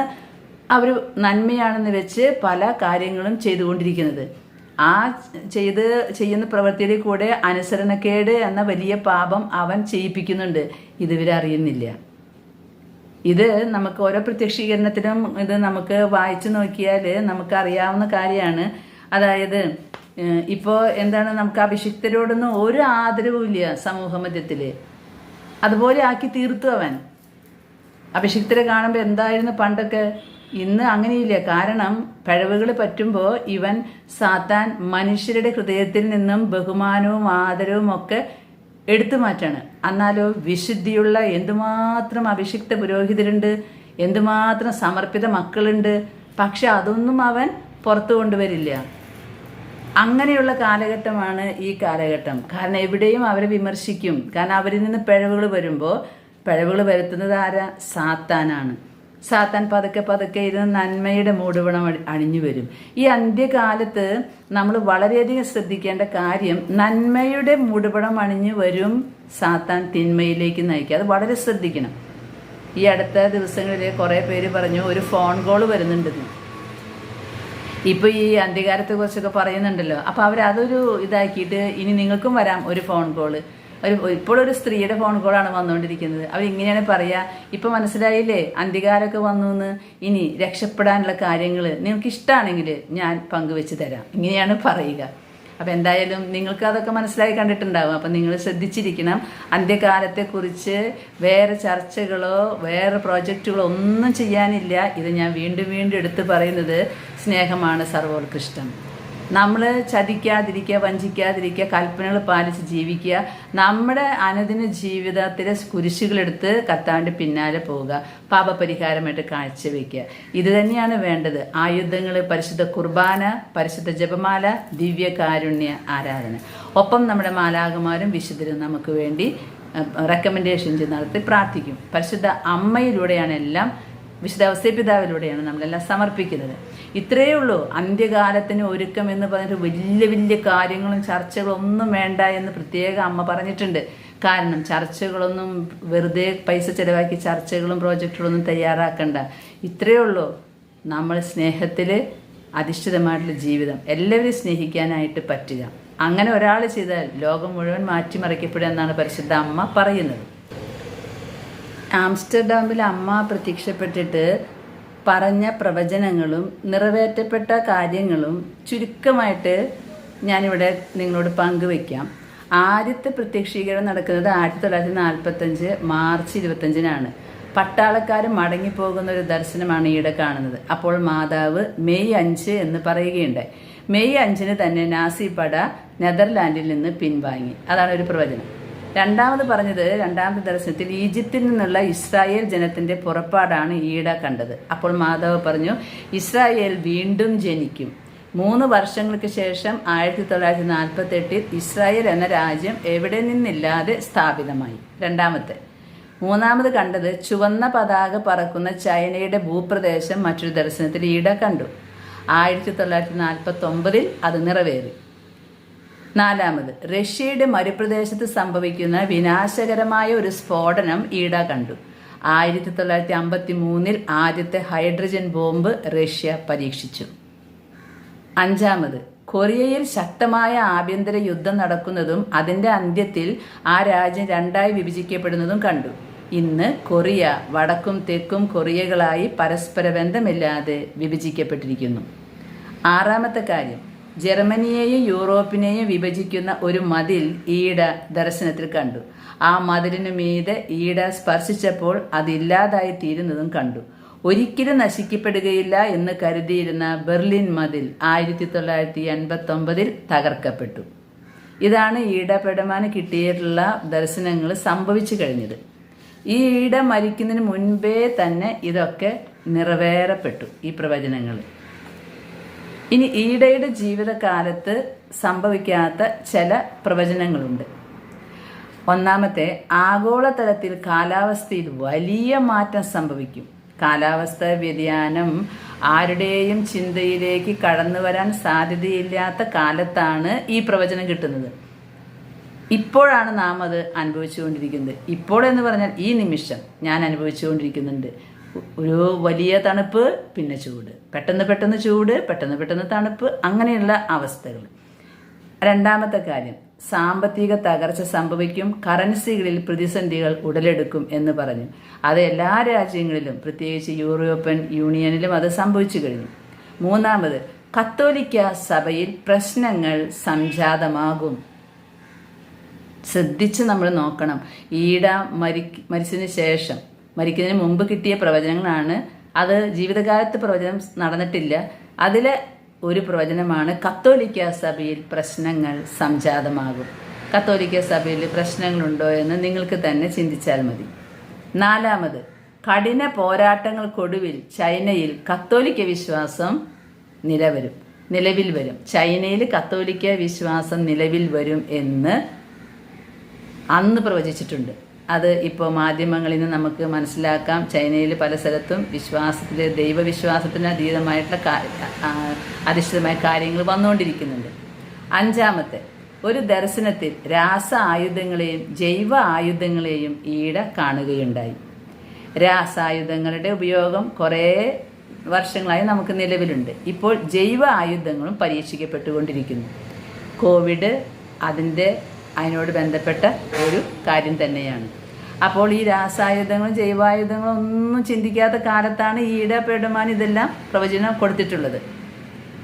അവർ നന്മയാണെന്ന് വെച്ച് പല കാര്യങ്ങളും ചെയ്തുകൊണ്ടിരിക്കുന്നത്. ആ ചെയ്യുന്ന പ്രവൃത്തിയിൽ കൂടെ അനുസരണക്കേട് എന്ന വലിയ പാപം അവൻ ചെയ്യിപ്പിക്കുന്നുണ്ട്. ഇവരറിയുന്നില്ല. ഇത് നമുക്ക് ഓരോ പ്രത്യക്ഷീകരണത്തിലും ഇത് നമുക്ക് വായിച്ചു നോക്കിയാൽ നമുക്കറിയാവുന്ന കാര്യമാണ്. അതായത് ഇപ്പോൾ എന്താണ്, നമുക്ക് അഭിഷിക്തരോടൊന്നും ഒരു ആദരവും ഇല്ല സമൂഹ മധ്യത്തിൽ. അതുപോലെ ആക്കി തീർത്തു അവൻ. അഭിഷിക്തരെ കാണുമ്പോൾ എന്തായിരുന്നു പണ്ടൊക്കെ, ഇന്ന് അങ്ങനെയില്ല. കാരണം പിഴവുകൾ പറ്റുമ്പോൾ ഇവൻ സാത്താൻ മനുഷ്യരുടെ ഹൃദയത്തിൽ നിന്നും ബഹുമാനവും ആദരവും ഒക്കെ എടുത്തു മാറ്റാണ്. എന്നാലോ വിശുദ്ധിയുള്ള എന്തുമാത്രം അഭിഷിക്ത പുരോഹിതരുണ്ട്, എന്തുമാത്രം സമർപ്പിത മക്കളുണ്ട്. പക്ഷെ അതൊന്നും അവൻ പുറത്തു കൊണ്ടുവരില്ല. അങ്ങനെയുള്ള കാലഘട്ടമാണ് ഈ കാലഘട്ടം. കാരണം എവിടെയും അവരെ വിമർശിക്കും. കാരണം അവരിൽ നിന്ന് പിഴവുകൾ വരുമ്പോൾ പിഴവുകൾ വരുത്തുന്നത് ആരാ? സാത്താനാണ്. സാത്താൻ പതുക്കെ പതുക്കെ ഇരുന്ന് നന്മയുടെ മൂടുപടം അണിഞ്ഞു വരും. ഈ അന്ത്യകാലത്ത് നമ്മൾ വളരെയധികം ശ്രദ്ധിക്കേണ്ട കാര്യം, നന്മയുടെ മൂടുപടം അണിഞ്ഞു വരും, സാത്താൻ തിന്മയിലേക്ക് നയിക്കുക. അത് വളരെ ശ്രദ്ധിക്കണം. ഈ അടുത്ത ദിവസങ്ങളിൽ കുറേ പേര് പറഞ്ഞു ഒരു ഫോൺ കോൾ വരുന്നുണ്ടെന്ന്. ഇപ്പോൾ ഈ അന്ത്യകാലത്തെ കുറിച്ചൊക്കെ പറയുന്നുണ്ടല്ലോ. അപ്പോൾ അവരതൊരു ഇതാക്കിയിട്ട് ഇനി നിങ്ങൾക്കും വരാം ഒരു ഫോൺ കോള്. ഇപ്പോഴൊരു സ്ത്രീയുടെ ഫോൺ കോളാണ് വന്നുകൊണ്ടിരിക്കുന്നത്. അവരിങ്ങനെയാണ് പറയുക, ഇപ്പം മനസ്സിലായില്ലേ അന്ത്യകാലമൊക്കെ വന്നു എന്ന്, ഇനി രക്ഷപ്പെടാനുള്ള കാര്യങ്ങൾ നിങ്ങൾക്ക് ഇഷ്ടമാണെങ്കിൽ ഞാൻ പങ്കുവെച്ച് തരാം, ഇങ്ങനെയാണ് പറയുക. അപ്പം എന്തായാലും നിങ്ങൾക്ക് അതൊക്കെ മനസ്സിലായി കണ്ടിട്ടുണ്ടാവും. അപ്പം നിങ്ങൾ ശ്രദ്ധിച്ചിരിക്കണം. അന്ത്യകാലത്തെക്കുറിച്ച് വേറെ ചർച്ചകളോ വേറെ പ്രോജക്റ്റുകളോ ഒന്നും ചെയ്യാനില്ല. ഇത് ഞാൻ വീണ്ടും വീണ്ടും എടുത്ത് പറയുന്നത് സ്നേഹമാണ് സർവോത്കൃഷ്ടം. നമ്മൾ ചതിക്കാതിരിക്കുക, വഞ്ചിക്കാതിരിക്കുക, കൽപ്പനകൾ പാലിച്ച് ജീവിക്കുക. നമ്മുടെ അനുദിന ജീവിതത്തിലെ കുരിശുകളെടുത്ത് കർത്താവിൻ്റെ പിന്നാലെ പോവുക, പാപപരിഹാരമായിട്ട് കാഴ്ചവെക്കുക. ഇത് തന്നെയാണ് വേണ്ടത്. ആയുധങ്ങൾ പരിശുദ്ധ കുർബാന, പരിശുദ്ധ ജപമാല, ദിവ്യകാരുണ്യ ആരാധന. ഒപ്പം നമ്മുടെ മാലാഖമാരും വിശുദ്ധരും നമുക്ക് വേണ്ടി റെക്കമെൻഡേഷൻ ചെയ്ത് നടത്തി പ്രാർത്ഥിക്കും. പരിശുദ്ധ അമ്മയിലൂടെയാണ് എല്ലാം, വിശുദ്ധ ഔസേപ്പിതാവിലൂടെയാണ് നമ്മളെല്ലാം സമർപ്പിക്കുന്നത്. ഇത്രയേ ഉള്ളൂ. അന്ത്യകാലത്തിന് ഒരുക്കം എന്ന് പറഞ്ഞിട്ട് വലിയ വലിയ കാര്യങ്ങളും ചർച്ചകളും ഒന്നും വേണ്ട എന്ന് പ്രത്യേകം അമ്മ പറഞ്ഞിട്ടുണ്ട്. കാരണം ചർച്ചകളൊന്നും വെറുതെ പൈസ ചിലവാക്കി ചർച്ചകളും പ്രോജക്റ്റുകളൊന്നും തയ്യാറാക്കണ്ട. ഇത്രയേ ഉള്ളൂ. നമ്മൾ സ്നേഹത്തിൽ അധിഷ്ഠിതമായിട്ടുള്ള ജീവിതം, എല്ലാവരെയും സ്നേഹിക്കാനായിട്ട് പറ്റുക. അങ്ങനെ ഒരാൾ ചെയ്താൽ ലോകം മുഴുവൻ മാറ്റിമറിക്കപ്പെടുക എന്നാണ് പരിശുദ്ധ അമ്മ പറയുന്നത്. ആംസ്റ്റർഡാമിൽ അമ്മ പ്രത്യക്ഷപ്പെട്ടിട്ട് പറഞ്ഞ പ്രവചനങ്ങളും നിറവേറ്റപ്പെട്ട കാര്യങ്ങളും ചുരുക്കമായിട്ട് ഞാനിവിടെ നിങ്ങളോട് പങ്കുവയ്ക്കാം. ആദ്യത്തെ പ്രത്യക്ഷീകരണം നടക്കുന്നത് 1945 മാർച്ച് 25-നാണ്. പട്ടാളക്കാർ മടങ്ങിപ്പോകുന്ന ഒരു ദർശനമാണ് ഈയിടെ കാണുന്നത്. അപ്പോൾ മാതാവ് മെയ് 5 എന്ന് പറയുകയുണ്ടായി. മെയ് 5-ന് തന്നെ നാസി പട നെതർലാൻഡിൽ നിന്ന് പിൻവാങ്ങി. അതാണ് ഒരു പ്രവചനം. രണ്ടാമത് പറഞ്ഞത്, രണ്ടാമത്തെ ദർശനത്തിൽ ഈജിപ്തിൽ നിന്നുള്ള ഇസ്രായേൽ ജനത്തിൻ്റെ പുറപ്പാടാണ് ഈയിടെ കണ്ടത്. അപ്പോൾ മാതാവ് പറഞ്ഞു, ഇസ്രായേൽ വീണ്ടും ജനിക്കും. 3 വർഷങ്ങൾക്ക് ശേഷം 1948 ഇസ്രായേൽ എന്ന രാജ്യം എവിടെ നിന്നില്ലാതെ സ്ഥാപിതമായി. രണ്ടാമത്തെ. മൂന്നാമത് കണ്ടത് ചുവന്ന പതാക പറക്കുന്ന ചൈനയുടെ ഭൂപ്രദേശം മറ്റൊരു ദർശനത്തിൽ ഈയിടെ കണ്ടു. 1949 അത് നിറവേറി. നാലാമത്, റഷ്യയുടെ മരുപ്രദേശത്ത് സംഭവിക്കുന്ന വിനാശകരമായ ഒരു സ്ഫോടനം ഈയിടെ കണ്ടു. 1953 ആദ്യത്തെ ഹൈഡ്രജൻ ബോംബ് റഷ്യ പരീക്ഷിച്ചു. അഞ്ചാമത്, കൊറിയയിൽ ശക്തമായ ആഭ്യന്തര യുദ്ധം നടക്കുന്നതും അതിൻ്റെ അന്ത്യത്തിൽ ആ രാജ്യം 2ആയി വിഭജിക്കപ്പെടുന്നതും കണ്ടു. ഇന്ന് കൊറിയ വടക്കും തെക്കും കൊറിയകളായി പരസ്പര ബന്ധമില്ലാതെ വിഭജിക്കപ്പെട്ടിരിക്കുന്നു. ആറാമത്തെ കാര്യം, ജർമ്മനിയെയും യൂറോപ്പിനെയും വിഭജിക്കുന്ന ഒരു മതിൽ ഈയിടെ ദർശനത്തിൽ കണ്ടു. ആ മതിലിനു മീതെ ഈയിടെ സ്പർശിച്ചപ്പോൾ അതില്ലാതായി തീരുന്നതും കണ്ടു. ഒരിക്കലും നശിക്കപ്പെടുകയില്ല എന്ന് കരുതിയിരുന്ന ബെർലിൻ മതിൽ 1989 തകർക്കപ്പെട്ടു. ഇതാണ് ഈയിടെ പെടമാന് കിട്ടിയിട്ടുള്ള ദർശനങ്ങൾ സംഭവിച്ചു കഴിഞ്ഞത്. ഈ ഈയിടെ മരിക്കുന്നതിന് മുൻപേ തന്നെ ഇതൊക്കെ നിറവേറപ്പെട്ടു, ഈ പ്രവചനങ്ങൾ. ഇനി ഈയിടെയുടെ ജീവിതകാലത്ത് സംഭവിക്കാത്ത ചില പ്രവചനങ്ങളുണ്ട്. ഒന്നാമത്തെ, ആഗോളതലത്തിൽ കാലാവസ്ഥയിൽ വലിയ മാറ്റം സംഭവിക്കും. കാലാവസ്ഥാ വ്യതിയാനം ആരുടെയും ചിന്തയിലേക്ക് കടന്നു വരാൻ സാധ്യതയില്ലാത്ത കാലത്താണ് ഈ പ്രവചനം കിട്ടുന്നത്. ഇപ്പോഴാണ് നാം അത് അനുഭവിച്ചുകൊണ്ടിരിക്കുന്നത്. ഇപ്പോൾ എന്ന് പറഞ്ഞാൽ ഈ നിമിഷം ഞാൻ അനുഭവിച്ചുകൊണ്ടിരിക്കുന്നുണ്ട്. ഒരു വലിയ തണുപ്പ്, പിന്നെ ചൂട്, പെട്ടെന്ന് ചൂട്, പെട്ടെന്ന് തണുപ്പ്, അങ്ങനെയുള്ള അവസ്ഥകൾ. രണ്ടാമത്തെ കാര്യം, സാമ്പത്തിക തകർച്ച സംഭവിക്കും, കറൻസികളിൽ പ്രതിസന്ധികൾ ഉടലെടുക്കും എന്ന് പറഞ്ഞു. അത് എല്ലാ രാജ്യങ്ങളിലും, പ്രത്യേകിച്ച് യൂറോപ്യൻ യൂണിയനിലും അത് സംഭവിച്ചു കഴിഞ്ഞു. മൂന്നാമത്, കത്തോലിക്ക സഭയിൽ പ്രശ്നങ്ങൾ സംജാതമാകും. ശ്രദ്ധിച്ച് നമ്മൾ നോക്കണം. ഈട മരിച്ചതിന് ശേഷം, മരിക്കുന്നതിന് മുമ്പ് കിട്ടിയ പ്രവചനങ്ങളാണ്. അത് ജീവിതകാലത്ത് പ്രവചനം നടന്നിട്ടില്ല. അതിലെ ഒരു പ്രവചനമാണ് കത്തോലിക്ക സഭയിൽ പ്രശ്നങ്ങൾ സംജാതമാകും. കത്തോലിക്ക സഭയിൽ പ്രശ്നങ്ങളുണ്ടോ എന്ന് നിങ്ങൾക്ക് തന്നെ ചിന്തിച്ചാൽ മതി. നാലാമത്, കഠിന പോരാട്ടങ്ങൾക്കൊടുവിൽ ചൈനയിൽ കത്തോലിക്ക വിശ്വാസം നിലവിൽ വരും. ചൈനയിൽ കത്തോലിക്ക വിശ്വാസം നിലവിൽ വരും എന്ന് അന്ന് പ്രവചിച്ചിട്ടുണ്ട്. അത് ഇപ്പോൾ മാധ്യമങ്ങളിൽ നിന്ന് നമുക്ക് മനസ്സിലാക്കാം. ചൈനയിൽ പല സ്ഥലത്തും ദൈവവിശ്വാസത്തിന് അധിഷ്ഠിതമായ കാര്യങ്ങൾ വന്നുകൊണ്ടിരിക്കുന്നുണ്ട്. അഞ്ചാമത്തെ, ഒരു ദർശനത്തിൽ രാസ ആയുധങ്ങളെയും ജൈവ ആയുധങ്ങളെയും ഈട കാണുകയുണ്ടായി. രാസായുധങ്ങളുടെ ഉപയോഗം കുറേ വർഷങ്ങളായി നമുക്ക് നിലവിലുണ്ട്. ഇപ്പോൾ ജൈവ ആയുധങ്ങളും പരീക്ഷിക്കപ്പെട്ടുകൊണ്ടിരിക്കുന്നു. കോവിഡ് അതിനോട് ബന്ധപ്പെട്ട ഒരു കാര്യം തന്നെയാണ്. അപ്പോൾ ഈ രാസായുധങ്ങളും ജൈവായുധങ്ങളും ഒന്നും ചിന്തിക്കാത്ത കാലത്താണ് ഈട പെടുമാൻ ഇതെല്ലാം പ്രവചനം കൊടുത്തിട്ടുള്ളത്.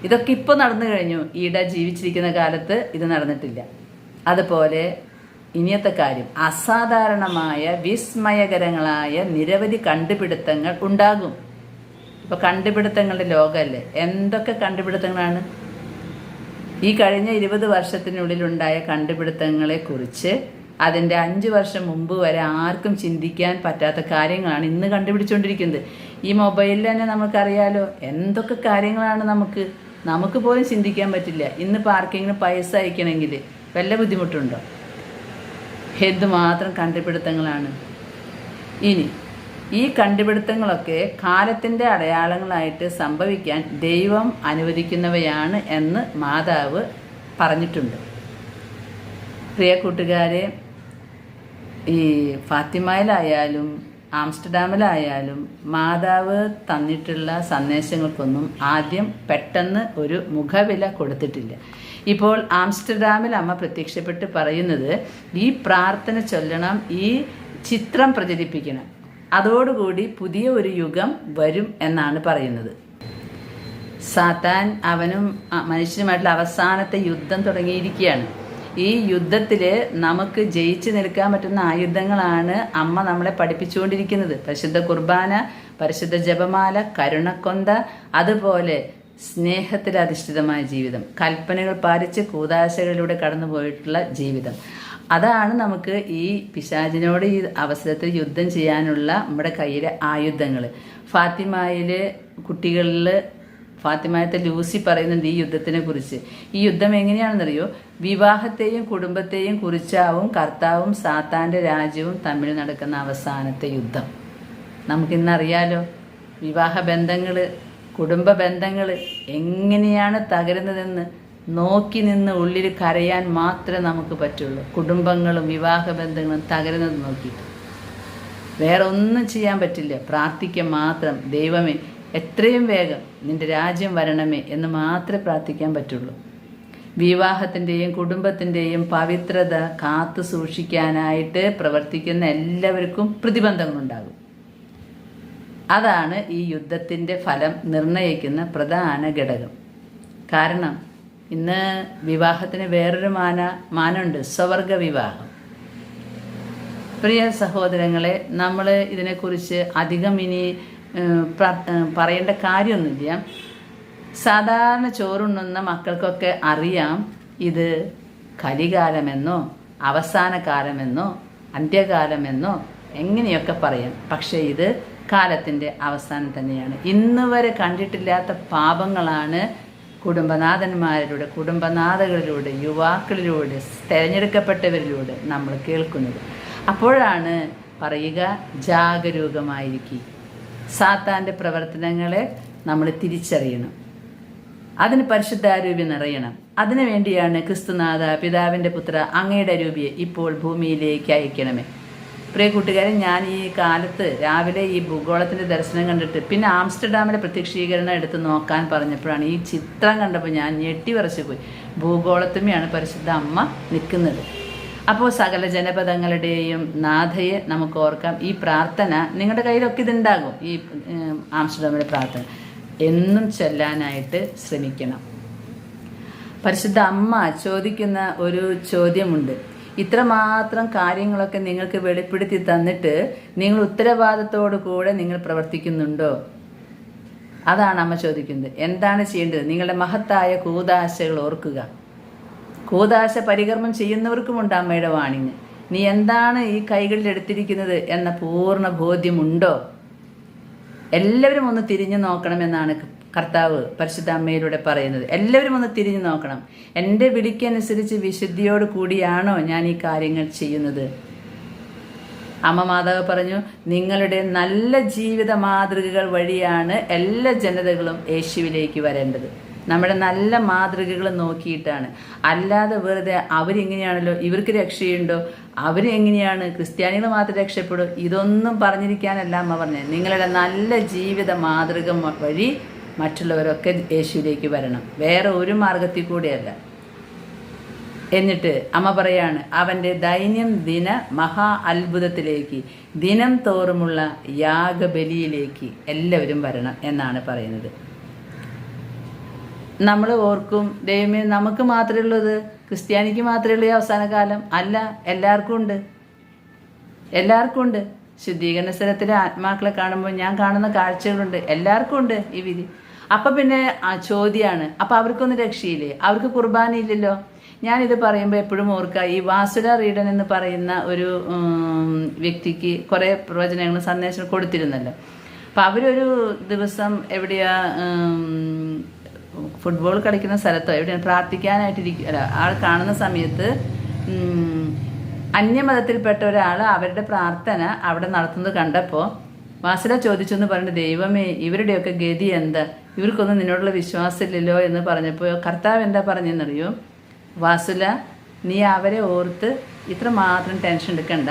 ഇതൊക്കെ ഇപ്പോൾ നടന്നു കഴിഞ്ഞു. ഈട ജീവിച്ചിരിക്കുന്ന കാലത്ത് ഇത് നടന്നിട്ടില്ല. അതുപോലെ ഇനിയത്തെ കാര്യം, അസാധാരണമായ വിസ്മയകരങ്ങളായ നിരവധി കണ്ടുപിടുത്തങ്ങൾ ഉണ്ടാകും. ഇപ്പോൾ കണ്ടുപിടുത്തങ്ങളുടെ ലോകമല്ലേ, എന്തൊക്കെ കണ്ടുപിടുത്തങ്ങളാണ്! ഈ കഴിഞ്ഞ 20 വർഷത്തിനുള്ളിലുണ്ടായ കണ്ടുപിടുത്തങ്ങളെക്കുറിച്ച് അതിൻ്റെ 5 വർഷം മുമ്പ് വരെ ആർക്കും ചിന്തിക്കാൻ പറ്റാത്ത കാര്യങ്ങളാണ് ഇന്ന് കണ്ടുപിടിച്ചുകൊണ്ടിരിക്കുന്നത്. ഈ മൊബൈലിൽ തന്നെ നമുക്കറിയാലോ എന്തൊക്കെ കാര്യങ്ങളാണ് നമുക്ക് പോലും ചിന്തിക്കാൻ പറ്റില്ല. ഇന്നിപ്പോൾ ആർക്കെങ്കിലും പൈസ അയക്കണമെങ്കിൽ വല്ല ബുദ്ധിമുട്ടുണ്ടോ? എന്തുമാത്രം കണ്ടുപിടുത്തങ്ങളാണ്. ഇനി ഈ കണ്ടുപിടുത്തങ്ങളൊക്കെ കാലത്തിൻ്റെ അടയാളങ്ങളായിട്ട് സംഭവിക്കാൻ ദൈവം അനുവദിക്കുന്നവയാണ് എന്ന് മാതാവ് പറഞ്ഞിട്ടുണ്ട്. പ്രിയ കൂട്ടുകാരെ, ഈ ഫാത്തിമയിലായാലും ആംസ്റ്റർഡാമിലായാലും മാതാവ് തന്നിട്ടുള്ള സന്ദേശങ്ങൾക്കൊന്നും ആദ്യം പെട്ടെന്ന് ഒരു മുഖവില കൊടുത്തിട്ടില്ല. ഇപ്പോൾ ആംസ്റ്റർഡാമിൽ അമ്മ പ്രത്യക്ഷപ്പെട്ട് പറയുന്നത്, ഈ പ്രാർത്ഥന ചൊല്ലണം, ഈ ചിത്രം പ്രചരിപ്പിക്കണം, അതോടുകൂടി പുതിയ ഒരു യുഗം വരും എന്നാണ് പറയുന്നത്. സാത്താൻ അവനും മനുഷ്യനുമായിട്ടുള്ള അവസാനത്തെ യുദ്ധം തുടങ്ങിയിരിക്കുകയാണ്. ഈ യുദ്ധത്തിൽ നമുക്ക് ജയിച്ചു നിൽക്കാൻ പറ്റുന്ന ആയുധങ്ങളാണ് അമ്മ നമ്മളെ പഠിപ്പിച്ചുകൊണ്ടിരിക്കുന്നത്. പരിശുദ്ധ കുർബാന, പരിശുദ്ധ ജപമാല, കരുണക്കൊന്ത, അതുപോലെ സ്നേഹത്തിൽ അധിഷ്ഠിതമായ ജീവിതം, കൽപ്പനകൾ പാലിച്ച് കൂദാശകളിലൂടെ കടന്നുപോയിട്ടുള്ള ജീവിതം. അതാണ് നമുക്ക് ഈ പിശാചിനോട് ഈ അവസരത്തിൽ യുദ്ധം ചെയ്യാനുള്ള നമ്മുടെ കയ്യിലെ ആയുധങ്ങൾ. ഫാത്തിമയത്തെ ലൂസി പറയുന്നുണ്ട് ഈ യുദ്ധത്തിനെ കുറിച്ച്. ഈ യുദ്ധം എങ്ങനെയാണെന്നറിയോ? വിവാഹത്തെയും കുടുംബത്തെയും കുറിച്ചാവും കർത്താവും സാത്താൻ്റെ രാജ്യവും തമ്മിൽ നടക്കുന്ന അവസാനത്തെ യുദ്ധം. നമുക്കിന്നറിയാലോ വിവാഹ ബന്ധങ്ങൾ, കുടുംബ ബന്ധങ്ങൾ എങ്ങനെയാണ് തകരുന്നതെന്ന്. നോക്കി നിന്ന് ഉള്ളിൽ കരയാൻ മാത്രമേ നമുക്ക് പറ്റുള്ളൂ. കുടുംബങ്ങളും വിവാഹ ബന്ധങ്ങളും തകരുന്നത് നോക്കിയിട്ട് വേറെ ഒന്നും ചെയ്യാൻ പറ്റില്ല. പ്രാർത്ഥിക്കാൻ മാത്രം. ദൈവമേ, എത്രയും വേഗം നിന്റെ രാജ്യം വരണമേ എന്ന് മാത്രമേ പ്രാർത്ഥിക്കാൻ പറ്റുള്ളൂ. വിവാഹത്തിൻ്റെയും കുടുംബത്തിൻ്റെയും പവിത്രത കാത്തു സൂക്ഷിക്കാനായിട്ട് പ്രവർത്തിക്കുന്ന എല്ലാവർക്കും പ്രതിബന്ധങ്ങളുണ്ടാകും. അതാണ് ഈ യുദ്ധത്തിൻ്റെ ഫലം നിർണ്ണയിക്കുന്ന പ്രധാന ഘടകം. കാരണം ഇന്ന് വിവാഹത്തിന് വേറൊരു മാനമുണ്ട്, സ്വവർഗ വിവാഹം. പ്രിയ സഹോദരങ്ങളെ, നമ്മൾ ഇതിനെക്കുറിച്ച് അധികം ഇനി പറയേണ്ട കാര്യമൊന്നുമില്ല. സാധാരണ ചോറുണ്ണുന്ന മക്കൾക്കൊക്കെ അറിയാം ഇത് കലികാലമെന്നോ അവസാന കാലമെന്നോ അന്ത്യകാലമെന്നോ എങ്ങനെയൊക്കെ പറയാം. പക്ഷേ ഇത് കാലത്തിൻ്റെ അവസാനം തന്നെയാണ്. ഇന്ന് വരെ കണ്ടിട്ടില്ലാത്ത പാപങ്ങളാണ് കുടുംബനാഥന്മാരിലൂടെ, കുടുംബനാഥകളിലൂടെ, യുവാക്കളിലൂടെ, തിരഞ്ഞെടുക്കപ്പെട്ടവരിലൂടെ നമ്മൾ കേൾക്കുന്നത്. അപ്പോഴാണ് പറയുക, ജാഗരൂകമായിരിക്കും. സാത്താൻ്റെ പ്രവർത്തനങ്ങളെ നമ്മൾ തിരിച്ചറിയണം. അതിന് പരിശുദ്ധാരൂപി നിറയണം. അതിനു വേണ്ടിയാണ് ക്രിസ്തുനാഥ, പിതാവിൻ്റെ പുത്ര, അങ്ങയുടെ രൂപിയെ ഇപ്പോൾ ഭൂമിയിലേക്ക് അയക്കണമേ. പ്രിയ കൂട്ടുകാരെ, ഞാൻ ഈ കാലത്ത് രാവിലെ ഈ ഭൂഗോളത്തിൻ്റെ ദർശനം കണ്ടിട്ട് പിന്നെ ആംസ്റ്റർഡാമിലെ പ്രത്യക്ഷീകരണം എടുത്ത് നോക്കാൻ പറഞ്ഞപ്പോഴാണ് ഈ ചിത്രം കണ്ടപ്പോൾ ഞാൻ ഞെട്ടി വിറച്ചു പോയി. ഭൂഗോളത്തുമ്മയാണ് പരിശുദ്ധ അമ്മ നിൽക്കുന്നത്. അപ്പോൾ സകല ജനപദങ്ങളുടെയും നാഥയെ നമുക്ക് ഓർക്കാം. ഈ പ്രാർത്ഥന നിങ്ങളുടെ കയ്യിലൊക്കെ ഇതുണ്ടാകും. ഈ ആംസ്റ്റർഡാമിലെ പ്രാർത്ഥന എന്നും ചൊല്ലാനായിട്ട് ശ്രമിക്കണം. പരിശുദ്ധ അമ്മ ചോദിക്കുന്ന ഒരു ചോദ്യമുണ്ട്. ഇത്രമാത്രം കാര്യങ്ങളൊക്കെ നിങ്ങൾക്ക് വെളിപ്പെടുത്തി തന്നിട്ട് നിങ്ങൾ ഉത്തരവാദിത്തോടു കൂടെ നിങ്ങൾ പ്രവർത്തിക്കുന്നുണ്ടോ? അതാണ് അമ്മ ചോദിക്കുന്നത്. എന്താണ് ചെയ്യേണ്ടത്? നിങ്ങളുടെ മഹത്തായ കൂദാശകൾ ഓർക്കുക. കൂദാശ പരികർമ്മം ചെയ്യുന്നവർക്കുമുണ്ട് അമ്മയുടെ വാണിങ്. നീ എന്താണ് ഈ കൈകളിൽ എടുത്തിരിക്കുന്നത് എന്ന പൂർണ്ണ ബോധ്യമുണ്ടോ? എല്ലാവരും ഒന്ന് തിരിഞ്ഞു നോക്കണമെന്നാണ് കർത്താവ് പരിശുദ്ധ അമ്മയിലൂടെ പറയുന്നത്. എല്ലാവരും ഒന്ന് തിരിഞ്ഞു നോക്കണം. എൻ്റെ വിളിക്കനുസരിച്ച് വിശുദ്ധിയോട് കൂടിയാണോ ഞാൻ ഈ കാര്യങ്ങൾ ചെയ്യുന്നത്? അമ്മ മാതാവ് പറഞ്ഞു, നിങ്ങളുടെ നല്ല ജീവിത മാതൃകകൾ വഴിയാണ് എല്ലാ ജനതകളും യേശുവിലേക്ക് വരേണ്ടത്. നമ്മുടെ നല്ല മാതൃകകൾ നോക്കിയിട്ടാണ്. അല്ലാതെ വെറുതെ അവരിങ്ങനെയാണല്ലോ, ഇവർക്ക് രക്ഷയുണ്ടോ, അവരെങ്ങനെയാണ്, ക്രിസ്ത്യാനികൾ മാത്രം രക്ഷപ്പെടൂ, ഇതൊന്നും പറഞ്ഞിരിക്കാനല്ല അമ്മ പറഞ്ഞത്. നിങ്ങളുടെ നല്ല ജീവിത മാതൃക വഴി മറ്റുള്ളവരൊക്കെ യേശുവിലേക്ക് വരണം, വേറെ ഒരു മാർഗത്തിൽ കൂടെയല്ല. എന്നിട്ട് അമ്മ പറയാണ്, അവൻ്റെ ദൈനം ദിന മഹാ അത്ഭുതത്തിലേക്ക്, ദിനം തോറുമുള്ള യാഗബലിയിലേക്ക് എല്ലാവരും വരണം എന്നാണ് പറയുന്നത്. നമ്മൾ ഓർക്കും, ദൈവമേ നമുക്ക് മാത്രമേ ഉള്ളത്, ക്രിസ്ത്യാനിക്ക് മാത്രമേ ഉള്ളൂ ഈ അവസാന കാലം. അല്ല, എല്ലാവർക്കും ഉണ്ട്, എല്ലാവർക്കും ഉണ്ട്. ശുദ്ധീകരണ സ്ഥലത്തിലെ ആത്മാക്കളെ കാണുമ്പോൾ ഞാൻ കാണുന്ന കാഴ്ചകളുണ്ട്, എല്ലാവർക്കും ഉണ്ട് ഈ വിധി. അപ്പം പിന്നെ ചോദ്യമാണ്, അപ്പം അവർക്കൊന്നും രക്ഷയില്ലേ? അവർക്ക് കുർബാന ഇല്ലല്ലോ. ഞാനിത് പറയുമ്പോൾ എപ്പോഴും ഓർക്കുക, ഈ വാസുല റീഡൻ എന്ന് പറയുന്ന ഒരു വ്യക്തിക്ക് കുറേ പ്രവചനങ്ങളും സന്ദേശങ്ങളും കൊടുത്തിരുന്നല്ലോ. അപ്പം അവരൊരു ദിവസം എവിടെയാ, ഫുട്ബോൾ കളിക്കുന്ന സ്ഥലത്തോ എവിടെയാണ് പ്രാർത്ഥിക്കാനായിട്ടിരിക്കുക, ആൾ കാണുന്ന സമയത്ത് അന്യമതത്തിൽപ്പെട്ട ഒരാൾ അവരുടെ പ്രാർത്ഥന അവിടെ നടത്തുന്നത് കണ്ടപ്പോൾ വാസുല ചോദിച്ചെന്ന് പറഞ്ഞു, ദൈവമേ ഇവരുടെയൊക്കെ ഗതി എന്താ, ഇവർക്കൊന്നും നിന്നോടുള്ള വിശ്വാസമില്ലല്ലോ എന്ന് പറഞ്ഞപ്പോൾ കർത്താവ് എന്താ പറഞ്ഞെന്നറിയോ? വാസുല, നീ അവരെ ഓർത്ത് ഇത്ര മാത്രം ടെൻഷൻ എടുക്കണ്ട,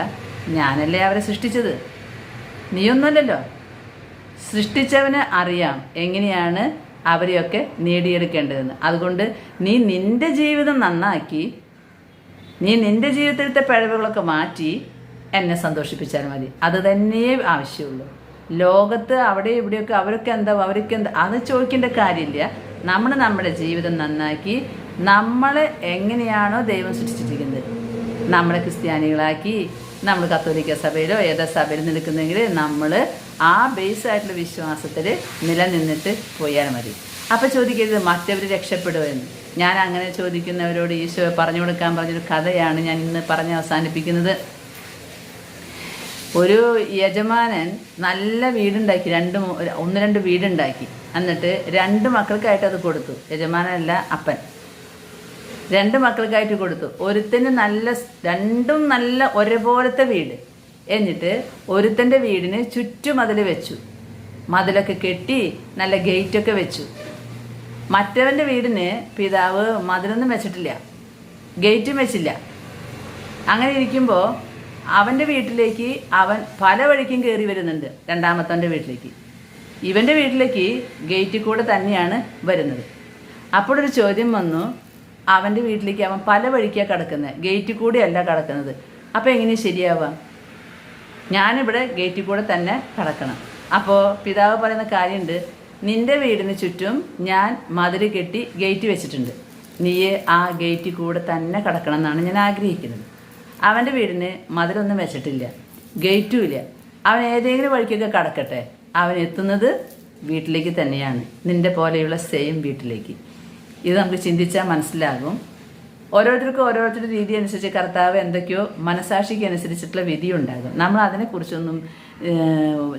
ഞാനല്ലേ അവരെ സൃഷ്ടിച്ചത്, നീയൊന്നുമല്ലല്ലോ. സൃഷ്ടിച്ചവന് അറിയാം എങ്ങനെയാണ് അവരെയൊക്കെ നേടിയെടുക്കേണ്ടതെന്ന്. അതുകൊണ്ട് നീ നിൻ്റെ ജീവിതം നന്നാക്കി, നീ നിൻ്റെ ജീവിതത്തിലത്തെ പിഴവുകളൊക്കെ മാറ്റി എന്നെ സന്തോഷിപ്പിച്ചാൽ മതി. അത് തന്നെയേ ആവശ്യമുള്ളൂ. ലോകത്ത് അവിടെ ഇവിടെയൊക്കെ അവർക്ക് എന്താ അത് ചോദിക്കേണ്ട കാര്യമില്ല. നമ്മൾ നമ്മുടെ ജീവിതം നന്നാക്കി നമ്മളെ എങ്ങനെയാണോ ദൈവം സൃഷ്ടിച്ചിരിക്കുന്നത്, നമ്മളെ ക്രിസ്ത്യാനികളാക്കി, നമ്മൾ കത്തോലിക്ക സഭയിലോ ഏതാ സഭയിൽ നിൽക്കുന്നെങ്കിൽ നമ്മൾ ആ ബേസ് ആയിട്ടുള്ള വിശ്വാസത്തിൽ നിലനിന്നിട്ട് പോയാൽ മതി. അപ്പം ചോദിക്കരുത് മറ്റവർ രക്ഷപ്പെടുമോ എന്ന്. ഞാൻ അങ്ങനെ ചോദിക്കുന്നവരോട് ഈശോ പറഞ്ഞു കൊടുക്കാൻ പറഞ്ഞൊരു കഥയാണ് ഞാൻ ഇന്ന് പറഞ്ഞ് അവസാനിപ്പിക്കുന്നത്. ഒരു യജമാനൻ നല്ല വീടുണ്ടാക്കി, ഒന്ന് രണ്ട് വീടുണ്ടാക്കി. എന്നിട്ട് 2 മക്കൾക്കായിട്ട് അത് കൊടുത്തു. യജമാനല്ല, അപ്പൻ 2 മക്കൾക്കായിട്ട് കൊടുത്തു. ഒരുത്തന് രണ്ടും നല്ല ഒരേപോലത്തെ വീട്. എന്നിട്ട് ഒരുത്തൻ്റെ വീടിന് ചുറ്റുമതിൽ വെച്ചു, മതിലൊക്കെ കെട്ടി നല്ല ഗേറ്റൊക്കെ വെച്ചു. മറ്റവൻ്റെ വീടിന് പിതാവ് മതിലൊന്നും വെച്ചിട്ടില്ല, ഗേറ്റും വെച്ചില്ല. അങ്ങനെ ഇരിക്കുമ്പോൾ അവൻ്റെ വീട്ടിലേക്ക് അവൻ പല വഴിക്കും കയറി വരുന്നുണ്ട്. രണ്ടാമത്തവൻ്റെ വീട്ടിലേക്ക്, ഇവൻ്റെ വീട്ടിലേക്ക് ഗേറ്റിൽ കൂടെ തന്നെയാണ് വരുന്നത്. അപ്പോഴൊരു ചോദ്യം വന്നു, അവൻ്റെ വീട്ടിലേക്ക് അവൻ പല വഴിക്കാണ് കിടക്കുന്നത്, ഗേറ്റിൽ കൂടെയല്ല കിടക്കുന്നത്. അപ്പോൾ എങ്ങനെയാണ് ശരിയാവുക? ഞാനിവിടെ ഗേറ്റിൽ കൂടെ തന്നെ കിടക്കണം. അപ്പോൾ പിതാവ് പറയുന്ന കാര്യമുണ്ട്, നിൻ്റെ വീടിന് ചുറ്റും ഞാൻ മതിൽ കെട്ടി ഗേറ്റ് വെച്ചിട്ടുണ്ട്, നീ ആ ഗേറ്റിൽ കൂടെ തന്നെ കിടക്കണം എന്നാണ് ഞാൻ ആഗ്രഹിക്കുന്നത്. അവൻ്റെ വീടിന് മതിലൊന്നും വെച്ചിട്ടില്ല, ഗേറ്റും ഇല്ല. അവൻ ഏതെങ്കിലും വഴിക്കൊക്കെ കടക്കട്ടെ, അവൻ എത്തുന്നത് വീട്ടിലേക്ക് തന്നെയാണ്, നിൻ്റെ പോലെയുള്ള സെയിം വീട്ടിലേക്ക്. ഇത് നമുക്ക് ചിന്തിച്ചാൽ മനസ്സിലാകും. ഓരോരുത്തർക്കും ഓരോരുത്തരുടെ രീതി അനുസരിച്ച് കർത്താവ് എന്തൊക്കെയോ മനസാക്ഷിക്ക് അനുസരിച്ചിട്ടുള്ള വിധി ഉണ്ടാകും. നമ്മൾ അതിനെക്കുറിച്ചൊന്നും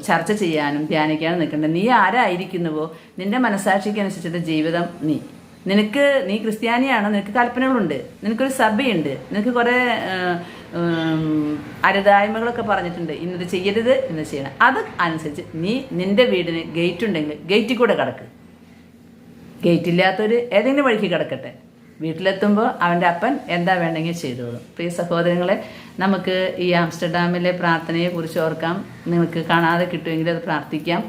ചർച്ച ചെയ്യാനും ധ്യാനിക്കാനും നിൽക്കേണ്ട. നീ ആരായിരിക്കുന്നുവോ നിൻ്റെ മനസാക്ഷിക്ക് അനുസരിച്ചിട്ട് ജീവിതം നീ ക്രിസ്ത്യാനിയാണോ, നിനക്ക് കൽപ്പനകളുണ്ട്, നിനക്കൊരു സഭയുണ്ട്, നിനക്ക് കുറേ അരുതായ്മകളൊക്കെ പറഞ്ഞിട്ടുണ്ട്, ഇന്നത് ചെയ്യരുത്, ഇന്നത് ചെയ്യണം. അത് അനുസരിച്ച് നിൻ്റെ വീടിന് ഗേറ്റ് ഉണ്ടെങ്കിൽ ഗേറ്റിൽ കൂടെ കിടക്ക്, ഗേറ്റ് ഇല്ലാത്തൊരു ഏതെങ്കിലും വഴിക്ക് കിടക്കട്ടെ. വീട്ടിലെത്തുമ്പോൾ അവൻ്റെ അപ്പൻ എന്താ വേണമെങ്കിൽ ചെയ്തോളും. പ്രിയ സഹോദരങ്ങളെ, നമുക്ക് ഈ ആംസ്റ്റർഡാമിലെ പ്രാർത്ഥനയെക്കുറിച്ച് ഓർക്കാം. നിങ്ങൾക്ക് കാണാതെ കിട്ടുമെങ്കിൽ അത് പ്രാർത്ഥിക്കാം.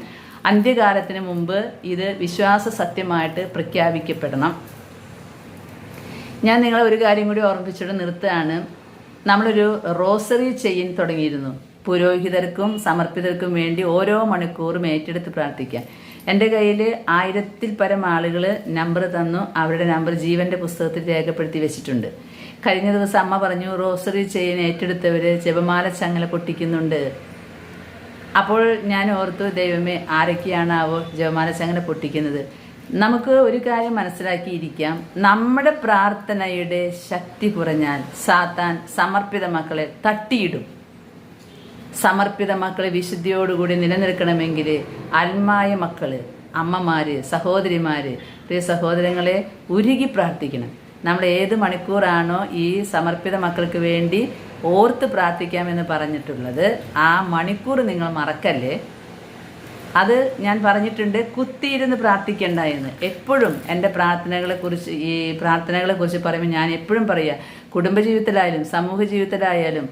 അന്ത്യകാലത്തിന് മുമ്പ് ഇത് വിശ്വാസ സത്യമായിട്ട് പ്രഖ്യാപിക്കപ്പെടണം. ഞാൻ നിങ്ങളെ ഒരു കാര്യം കൂടി ഓർമ്മിപ്പിച്ചിട്ട് നിർത്തുകയാണ്. നമ്മളൊരു റോസറി ചെയിൻ തുടങ്ങിയിരുന്നു. പുരോഹിതർക്കും സമർപ്പിതർക്കും വേണ്ടി ഓരോ മണിക്കൂറും ഏറ്റെടുത്ത് പ്രാർത്ഥിക്കാൻ. എൻ്റെ കയ്യിൽ 1000-ൽ പരം ആളുകൾ നമ്പർ തന്നു. അവരുടെ നമ്പർ ജീവൻ്റെ പുസ്തകത്തിൽ രേഖപ്പെടുത്തി വെച്ചിട്ടുണ്ട്. കഴിഞ്ഞ ദിവസം അമ്മ പറഞ്ഞു, റോസറി ചെയിൻ ഏറ്റെടുത്തവർ ജപമാല ചങ്ങല പൊട്ടിക്കുന്നുണ്ട്. അപ്പോൾ ഞാൻ ഓർത്തു, ദൈവമേ, ആരൊക്കെയാണാവോ ജപമാല ചങ്ങല പൊട്ടിക്കുന്നത്? നമുക്ക് ഒരു കാര്യം മനസ്സിലാക്കിയിരിക്കാം. നമ്മുടെ പ്രാർത്ഥനയുടെ ശക്തി കുറഞ്ഞാൽ സാത്താൻ സമർപ്പിത മക്കളെ തട്ടിയിടും. സമർപ്പിത മക്കളെ വിശുദ്ധിയോടുകൂടി നിലനിൽക്കണമെങ്കിൽ ആത്മായ മക്കള്, അമ്മമാര്, സഹോദരിമാര്, പ്രിയ സഹോദരങ്ങളെ, ഉരുകി പ്രാർത്ഥിക്കണം. നമ്മൾ ഏത് മണിക്കൂറാണോ ഈ സമർപ്പിത മക്കൾക്ക് വേണ്ടി ഓർത്ത് പ്രാർത്ഥിക്കാമെന്ന് പറഞ്ഞിട്ടുള്ളത്, ആ മണിക്കൂർ നിങ്ങൾ മറക്കല്ലേ. അത് ഞാൻ പറഞ്ഞിട്ടുണ്ട്, കുത്തിയിരുന്ന് പ്രാർത്ഥിക്കേണ്ട എന്ന്. എപ്പോഴും എൻ്റെ പ്രാർത്ഥനകളെക്കുറിച്ച് പറയുമ്പോൾ ഞാൻ എപ്പോഴും പറയുക, കുടുംബജീവിതത്തിലായാലും സമൂഹ ജീവിതത്തിലായാലും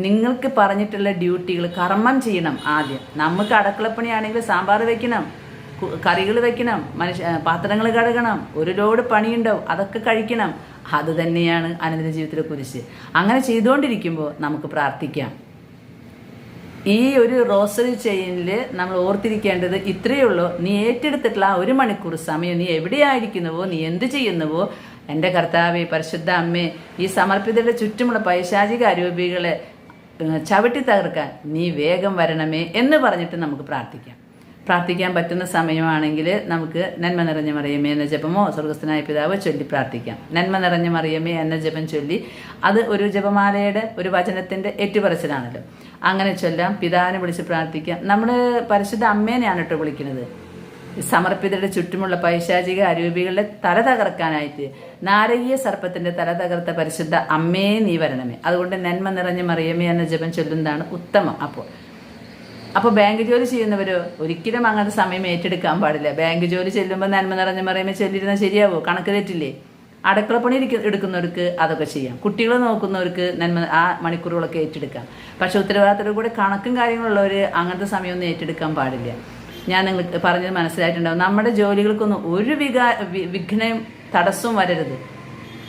നിങ്ങൾക്ക് പറഞ്ഞിട്ടുള്ള ഡ്യൂട്ടികൾ കർമ്മം ചെയ്യണം. ആദ്യം നമുക്ക് അടുക്കളപ്പണിയാണെങ്കിൽ സാമ്പാർ വെക്കണം, കറികൾ വെക്കണം, പാത്രങ്ങൾ കഴുകണം, ഒരു ലോഡ് പണിയുണ്ടാവും, അതൊക്കെ കഴിക്കണം. അത് തന്നെയാണ് അനുദിന ജീവിതത്തെക്കുറിച്ച്. അങ്ങനെ ചെയ്തുകൊണ്ടിരിക്കുമ്പോൾ നമുക്ക് പ്രാർത്ഥിക്കാം. ഈ ഒരു റോസറി ചെയിനിൽ നമ്മൾ ഓർത്തിരിക്കേണ്ടത് ഇത്രയേ ഉള്ളൂ. നീ ഏറ്റെടുത്തിട്ടുള്ള ആ 1 മണിക്കൂർ സമയം നീ എവിടെയായിരിക്കുന്നുവോ, നീ എന്ത് ചെയ്യുന്നുവോ, എൻ്റെ കർത്താവേ, പരിശുദ്ധ അമ്മേ, ഈ സമർപ്പിതരുടെ ചുറ്റുമുള്ള പൈശാചിക അരൂപികളെ ചവിട്ടി തകർക്കാൻ നീ വേഗം വരണമേ എന്ന് പറഞ്ഞിട്ട് നമുക്ക് പ്രാർത്ഥിക്കാൻ പറ്റുന്ന സമയമാണെങ്കിൽ നമുക്ക് നന്മ നിറഞ്ഞ മറിയമേ എന്ന ജപമോ സ്വർഗസ്ഥനായ പിതാവ് ചൊല്ലി പ്രാർത്ഥിക്കാം. നന്മ നിറഞ്ഞ മറിയമേ എന്ന ജപം ചൊല്ലി, അത് ഒരു ജപമാലയുടെ ഒരു വചനത്തിൻ്റെ ഏറ്റുപറച്ചിലാണല്ലോ. അങ്ങനെ ചൊല്ലാം. പിതാവിനെ വിളിച്ച് പ്രാർത്ഥിക്കാം. നമ്മൾ പരിശുദ്ധ അമ്മേനെയാണ് കേട്ടോ വിളിക്കുന്നത്. സമർപ്പിതരുടെ ചുറ്റുമുള്ള പൈശാചിക അരൂപികളുടെ തല തകർക്കാനായിട്ട് നാരകീയ സർപ്പത്തിന്റെ തല തകർത്ത പരിശുദ്ധ അമ്മേ നീ വരണമേ. അതുകൊണ്ട് നന്മ നിറഞ്ഞ മറിയമേ എന്ന ജപം ചൊല്ലുന്നതാണ് ഉത്തമം. അപ്പോൾ ബാങ്ക് ജോലി ചെയ്യുന്നവരോ ഒരിക്കലും അങ്ങനത്തെ സമയം ഏറ്റെടുക്കാൻ പാടില്ല. ബാങ്ക് ജോലി ചെല്ലുമ്പോൾ നന്മ നിറഞ്ഞ മറിയമേ ചൊല്ലിയിരുന്നാൽ ശരിയാവോ? കണക്ക് തെറ്റില്ലേ? അടുക്കളപ്പണി എടുക്കുന്നവർക്ക് അതൊക്കെ ചെയ്യാം. കുട്ടികളെ നോക്കുന്നവർക്ക് ആ മണിക്കൂറുകളൊക്കെ ഏറ്റെടുക്കാം. പക്ഷെ ഉത്തരവാദിത്തത്തോടു കൂടെ കണക്കും കാര്യങ്ങളുള്ളവർ അങ്ങനത്തെ സമയമൊന്നും ഏറ്റെടുക്കാൻ പാടില്ല. ഞാൻ നിങ്ങൾക്ക് പറഞ്ഞത് മനസ്സിലായിട്ടുണ്ടാവും. നമ്മുടെ ജോലികൾക്കൊന്നും ഒരു വിഘ്നം തടസ്സവും വരരുത്.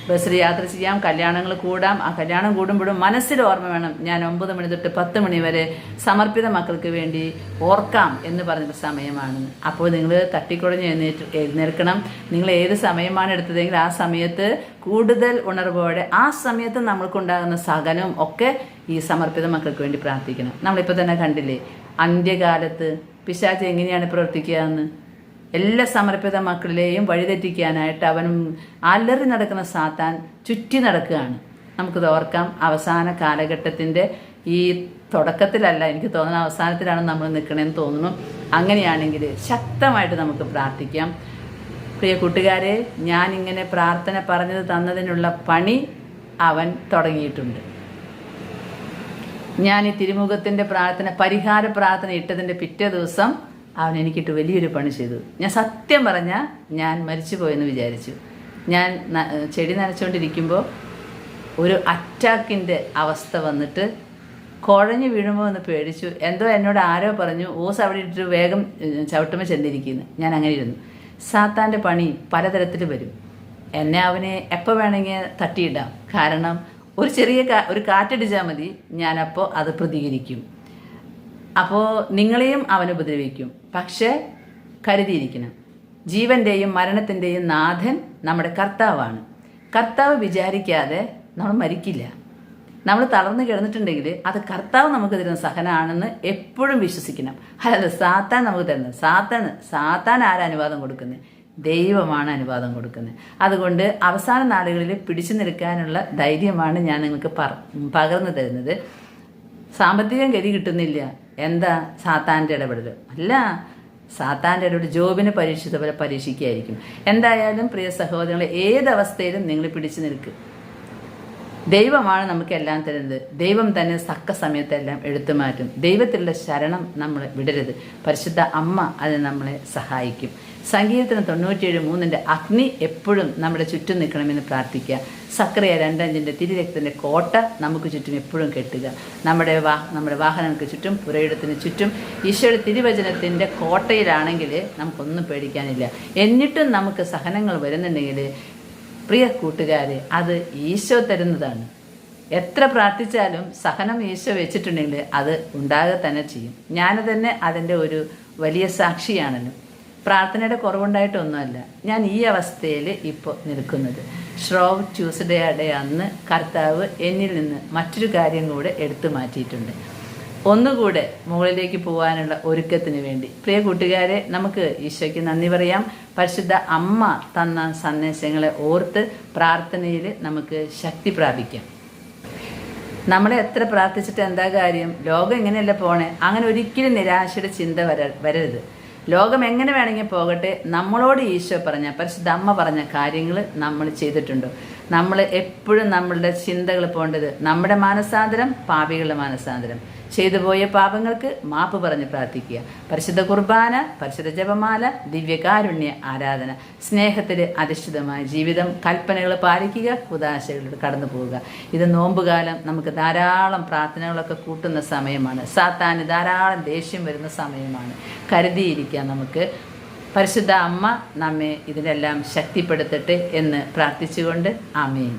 ബസ്സിൽ യാത്ര ചെയ്യാം, കല്യാണങ്ങൾ കൂടാം. ആ കല്യാണം കൂടുമ്പോഴും മനസ്സിൽ ഓർമ്മ വേണം, ഞാൻ 9 മണി തൊട്ട് 10 മണി വരെ സമർപ്പിത മക്കൾക്ക് വേണ്ടി ഓർക്കാം എന്ന് പറഞ്ഞൊരു സമയമാണ്. അപ്പോൾ നിങ്ങൾ തട്ടിക്കുടഞ്ഞ് എഴുന്നേൽക്കണം. നിങ്ങൾ ഏത് സമയമാണ് എടുത്തതെങ്കിൽ ആ സമയത്ത് കൂടുതൽ ഉണർവോടെ ആ സമയത്ത് നമ്മൾക്കുണ്ടാകുന്ന സഹനവും ഒക്കെ ഈ സമർപ്പിത മക്കൾക്ക് വേണ്ടി പ്രാർത്ഥിക്കണം. നമ്മളിപ്പോൾ തന്നെ കണ്ടില്ലേ, അന്ത്യകാലത്ത് പിശാച് എങ്ങനെയാണ് പ്രവർത്തിക്കുക എന്ന്. എല്ലാ സമർപ്പിത മക്കളിലെയും വഴിതെറ്റിക്കാനായിട്ട് അവനും അലറി നടക്കുന്ന സാത്താൻ ചുറ്റി നടക്കുകയാണ്. നമുക്കിത് ഓർക്കാം. അവസാന കാലഘട്ടത്തിൻ്റെ ഈ തുടക്കത്തിലല്ല, എനിക്ക് തോന്നുന്ന അവസാനത്തിലാണ് നമ്മൾ നിൽക്കണമെന്ന് തോന്നുന്നു. അങ്ങനെയാണെങ്കിൽ ശക്തമായിട്ട് നമുക്ക് പ്രാർത്ഥിക്കാം. പ്രിയ കൂട്ടുകാരെ, ഞാനിങ്ങനെ പ്രാർത്ഥന പറഞ്ഞത് തന്നതിനുള്ള പണി അവൻ തുടങ്ങിയിട്ടുണ്ട്. ഞാൻ ഈ തിരുമുഖത്തിൻ്റെ പരിഹാര പ്രാർത്ഥന ഇട്ടതിൻ്റെ പിറ്റേ ദിവസം അവൻ എനിക്കിട്ട് വലിയൊരു പണി ചെയ്തു. ഞാൻ സത്യം പറഞ്ഞാൽ ഞാൻ മരിച്ചു പോയെന്ന് വിചാരിച്ചു. ഞാൻ ചെടി നനച്ചുകൊണ്ടിരിക്കുമ്പോൾ ഒരു അറ്റാക്കിൻ്റെ അവസ്ഥ വന്നിട്ട് കുഴഞ്ഞു വീഴുമ്പോൾ ഒന്ന് പേടിച്ചു. എന്തോ എന്നോട് ആരോ പറഞ്ഞു, ഓസ് അവിടെ ഇട്ടിട്ട് വേഗം ചവിട്ടുമ്പോൾ ചെന്നിരിക്കുന്നു. ഞാൻ അങ്ങനെ ഇരുന്നു. സാത്താൻ്റെ പണി പലതരത്തിൽ വരും. എന്നെ അവനെ എപ്പോൾ വേണമെങ്കിൽ തട്ടിയിടാം. കാരണം ഒരു കാറ്റടിച്ചാൽ മതി, ഞാനപ്പോൾ അത് പ്രതികരിക്കും. അപ്പോൾ നിങ്ങളെയും അവൻ ഉപദ്രവിക്കും. പക്ഷേ കരുതിയിരിക്കണം, ജീവൻ്റെയും മരണത്തിൻ്റെയും നാഥൻ നമ്മുടെ കർത്താവാണ്. കർത്താവ് വിചാരിക്കാതെ നമ്മൾ മരിക്കില്ല. നമ്മൾ തളർന്നു കിടന്നിട്ടുണ്ടെങ്കിൽ അത് കർത്താവ് നമുക്ക് തരുന്ന സഹനാണെന്ന് എപ്പോഴും വിശ്വസിക്കണം. അല്ലാതെ സാത്താൻ നമുക്ക് തരുന്നത്. സാത്താൻ ആരാ അനുവാദം കൊടുക്കുന്നത്? ദൈവമാണ് അനുവാദം കൊടുക്കുന്നത്. അതുകൊണ്ട് അവസാന നാളുകളിൽ പിടിച്ചു നിൽക്കാനുള്ള ധൈര്യമാണ് ഞാൻ നിങ്ങൾക്ക് പകർന്നു തരുന്നത്. സാമ്പത്തികം ഗതി കിട്ടുന്നില്ല, എന്താ? സാത്താൻ്റെ ഇടപെടൽ അല്ല. സാത്താൻ്റെ ഇടപെടൽ ജോബിനെ പരീക്ഷിച്ച പോലെ പരീക്ഷിക്കുകയായിരിക്കും. എന്തായാലും പ്രിയ സഹോദരങ്ങളെ, ഏതവസ്ഥയിലും നിങ്ങൾ പിടിച്ചു നിൽക്കുക. ദൈവമാണ് നമുക്കെല്ലാം തരുന്നത്. ദൈവം തന്നെ തക്ക സമയത്തെല്ലാം എടുത്തു മാറ്റും. ദൈവത്തിലുള്ള ശരണം നമ്മൾ വിടരുത്. പരിശുദ്ധ അമ്മ അത് നമ്മളെ സഹായിക്കും. സങ്കീർത്തനം 97:3 അഗ്നി എപ്പോഴും നമ്മുടെ ചുറ്റും നിൽക്കണമെന്ന് പ്രാർത്ഥിക്കുക. സക്രിയ 2:5 തിരുരക്തത്തിൻ്റെ കോട്ട നമുക്ക് ചുറ്റും എപ്പോഴും കെട്ടുക. നമ്മുടെ വാഹനങ്ങൾക്ക് ചുറ്റും, പുരയിടത്തിന് ചുറ്റും ഈശോയുടെ തിരുവചനത്തിൻ്റെ കോട്ടയിലാണെങ്കിൽ നമുക്കൊന്നും പേടിക്കാനില്ല. എന്നിട്ടും നമുക്ക് സഹനങ്ങൾ വരുന്നുണ്ടെങ്കിൽ പ്രിയ കൂട്ടുകാരെ, അത് ഈശോ തരുന്നതാണ്. എത്ര പ്രാർത്ഥിച്ചാലും സഹനം ഈശോ വെച്ചിട്ടുണ്ടെങ്കിൽ അത് ഉണ്ടാകുക തന്നെ ചെയ്യും. ഞാൻ തന്നെ അതിൻ്റെ ഒരു വലിയ സാക്ഷിയാണല്ലോ. പ്രാർത്ഥനയുടെ കുറവുണ്ടായിട്ടൊന്നുമല്ല ഞാൻ ഈ അവസ്ഥയിൽ ഇപ്പോൾ നിൽക്കുന്നത്. ഷ്രോവ് ട്യൂസ്ഡേയുടെ അന്ന് കർത്താവ് എന്നിൽ നിന്ന് മറ്റൊരു കാര്യം കൂടെ എടുത്തു മാറ്റിയിട്ടുണ്ട്. ഒന്നുകൂടെ മുകളിലേക്ക് പോകാനുള്ള ഒരുക്കത്തിന് വേണ്ടി. പ്രിയ കൂട്ടുകാരെ, നമുക്ക് ഈശോയ്ക്ക് നന്ദി പറയാം. പരിശുദ്ധ അമ്മ തന്ന സന്ദേശങ്ങളെ ഓർത്ത് പ്രാർത്ഥനയിൽ നമുക്ക് ശക്തി പ്രാപിക്കാം. നമ്മളെ എത്ര പ്രാർത്ഥിച്ചിട്ട് എന്താ കാര്യം? ലോകം എങ്ങനെയല്ല പോണേ. അങ്ങനെ ഒരിക്കലും നിരാശയുടെ ചിന്ത വരരുത്. ലോകം എങ്ങനെ വേണമെങ്കിൽ പോകട്ടെ, നമ്മളോട് ഈശോ പറഞ്ഞ, പരിശുദ്ധ അമ്മ പറഞ്ഞ കാര്യങ്ങൾ നമ്മൾ ചെയ്തിട്ടുണ്ടോ? നമ്മൾ എപ്പോഴും നമ്മളുടെ ചിന്തകൾ പോകേണ്ടത് നമ്മുടെ മാനസാന്തരം, പാപികളുടെ മാനസാന്തരം. ചെയ്തു പോയ പാപങ്ങൾക്ക് മാപ്പ് പറഞ്ഞ് പ്രാർത്ഥിക്കുക. പരിശുദ്ധ കുർബാന, പരിശുദ്ധ ജപമാല, ദിവ്യകാരുണ്യ ആരാധന, സ്നേഹത്തിൽ അധിഷ്ഠിതമായ ജീവിതം, കൽപ്പനകൾ പാലിക്കുക, കുദാശകളിലൂടെ കടന്നു പോവുക. ഇത് നോമ്പുകാലം നമുക്ക് ധാരാളം പ്രാർത്ഥനകളൊക്കെ കൂട്ടുന്ന സമയമാണ്. സാത്താന് ധാരാളം ദേഷ്യം വരുന്ന സമയമാണ്. കരുതിയിരിക്കുക നമുക്ക്. പരിശുദ്ധ അമ്മ നമ്മെ ഇതിനെല്ലാം ശക്തിപ്പെടുത്തട്ടെ എന്ന് പ്രാർത്ഥിച്ചുകൊണ്ട് ആമേൻ.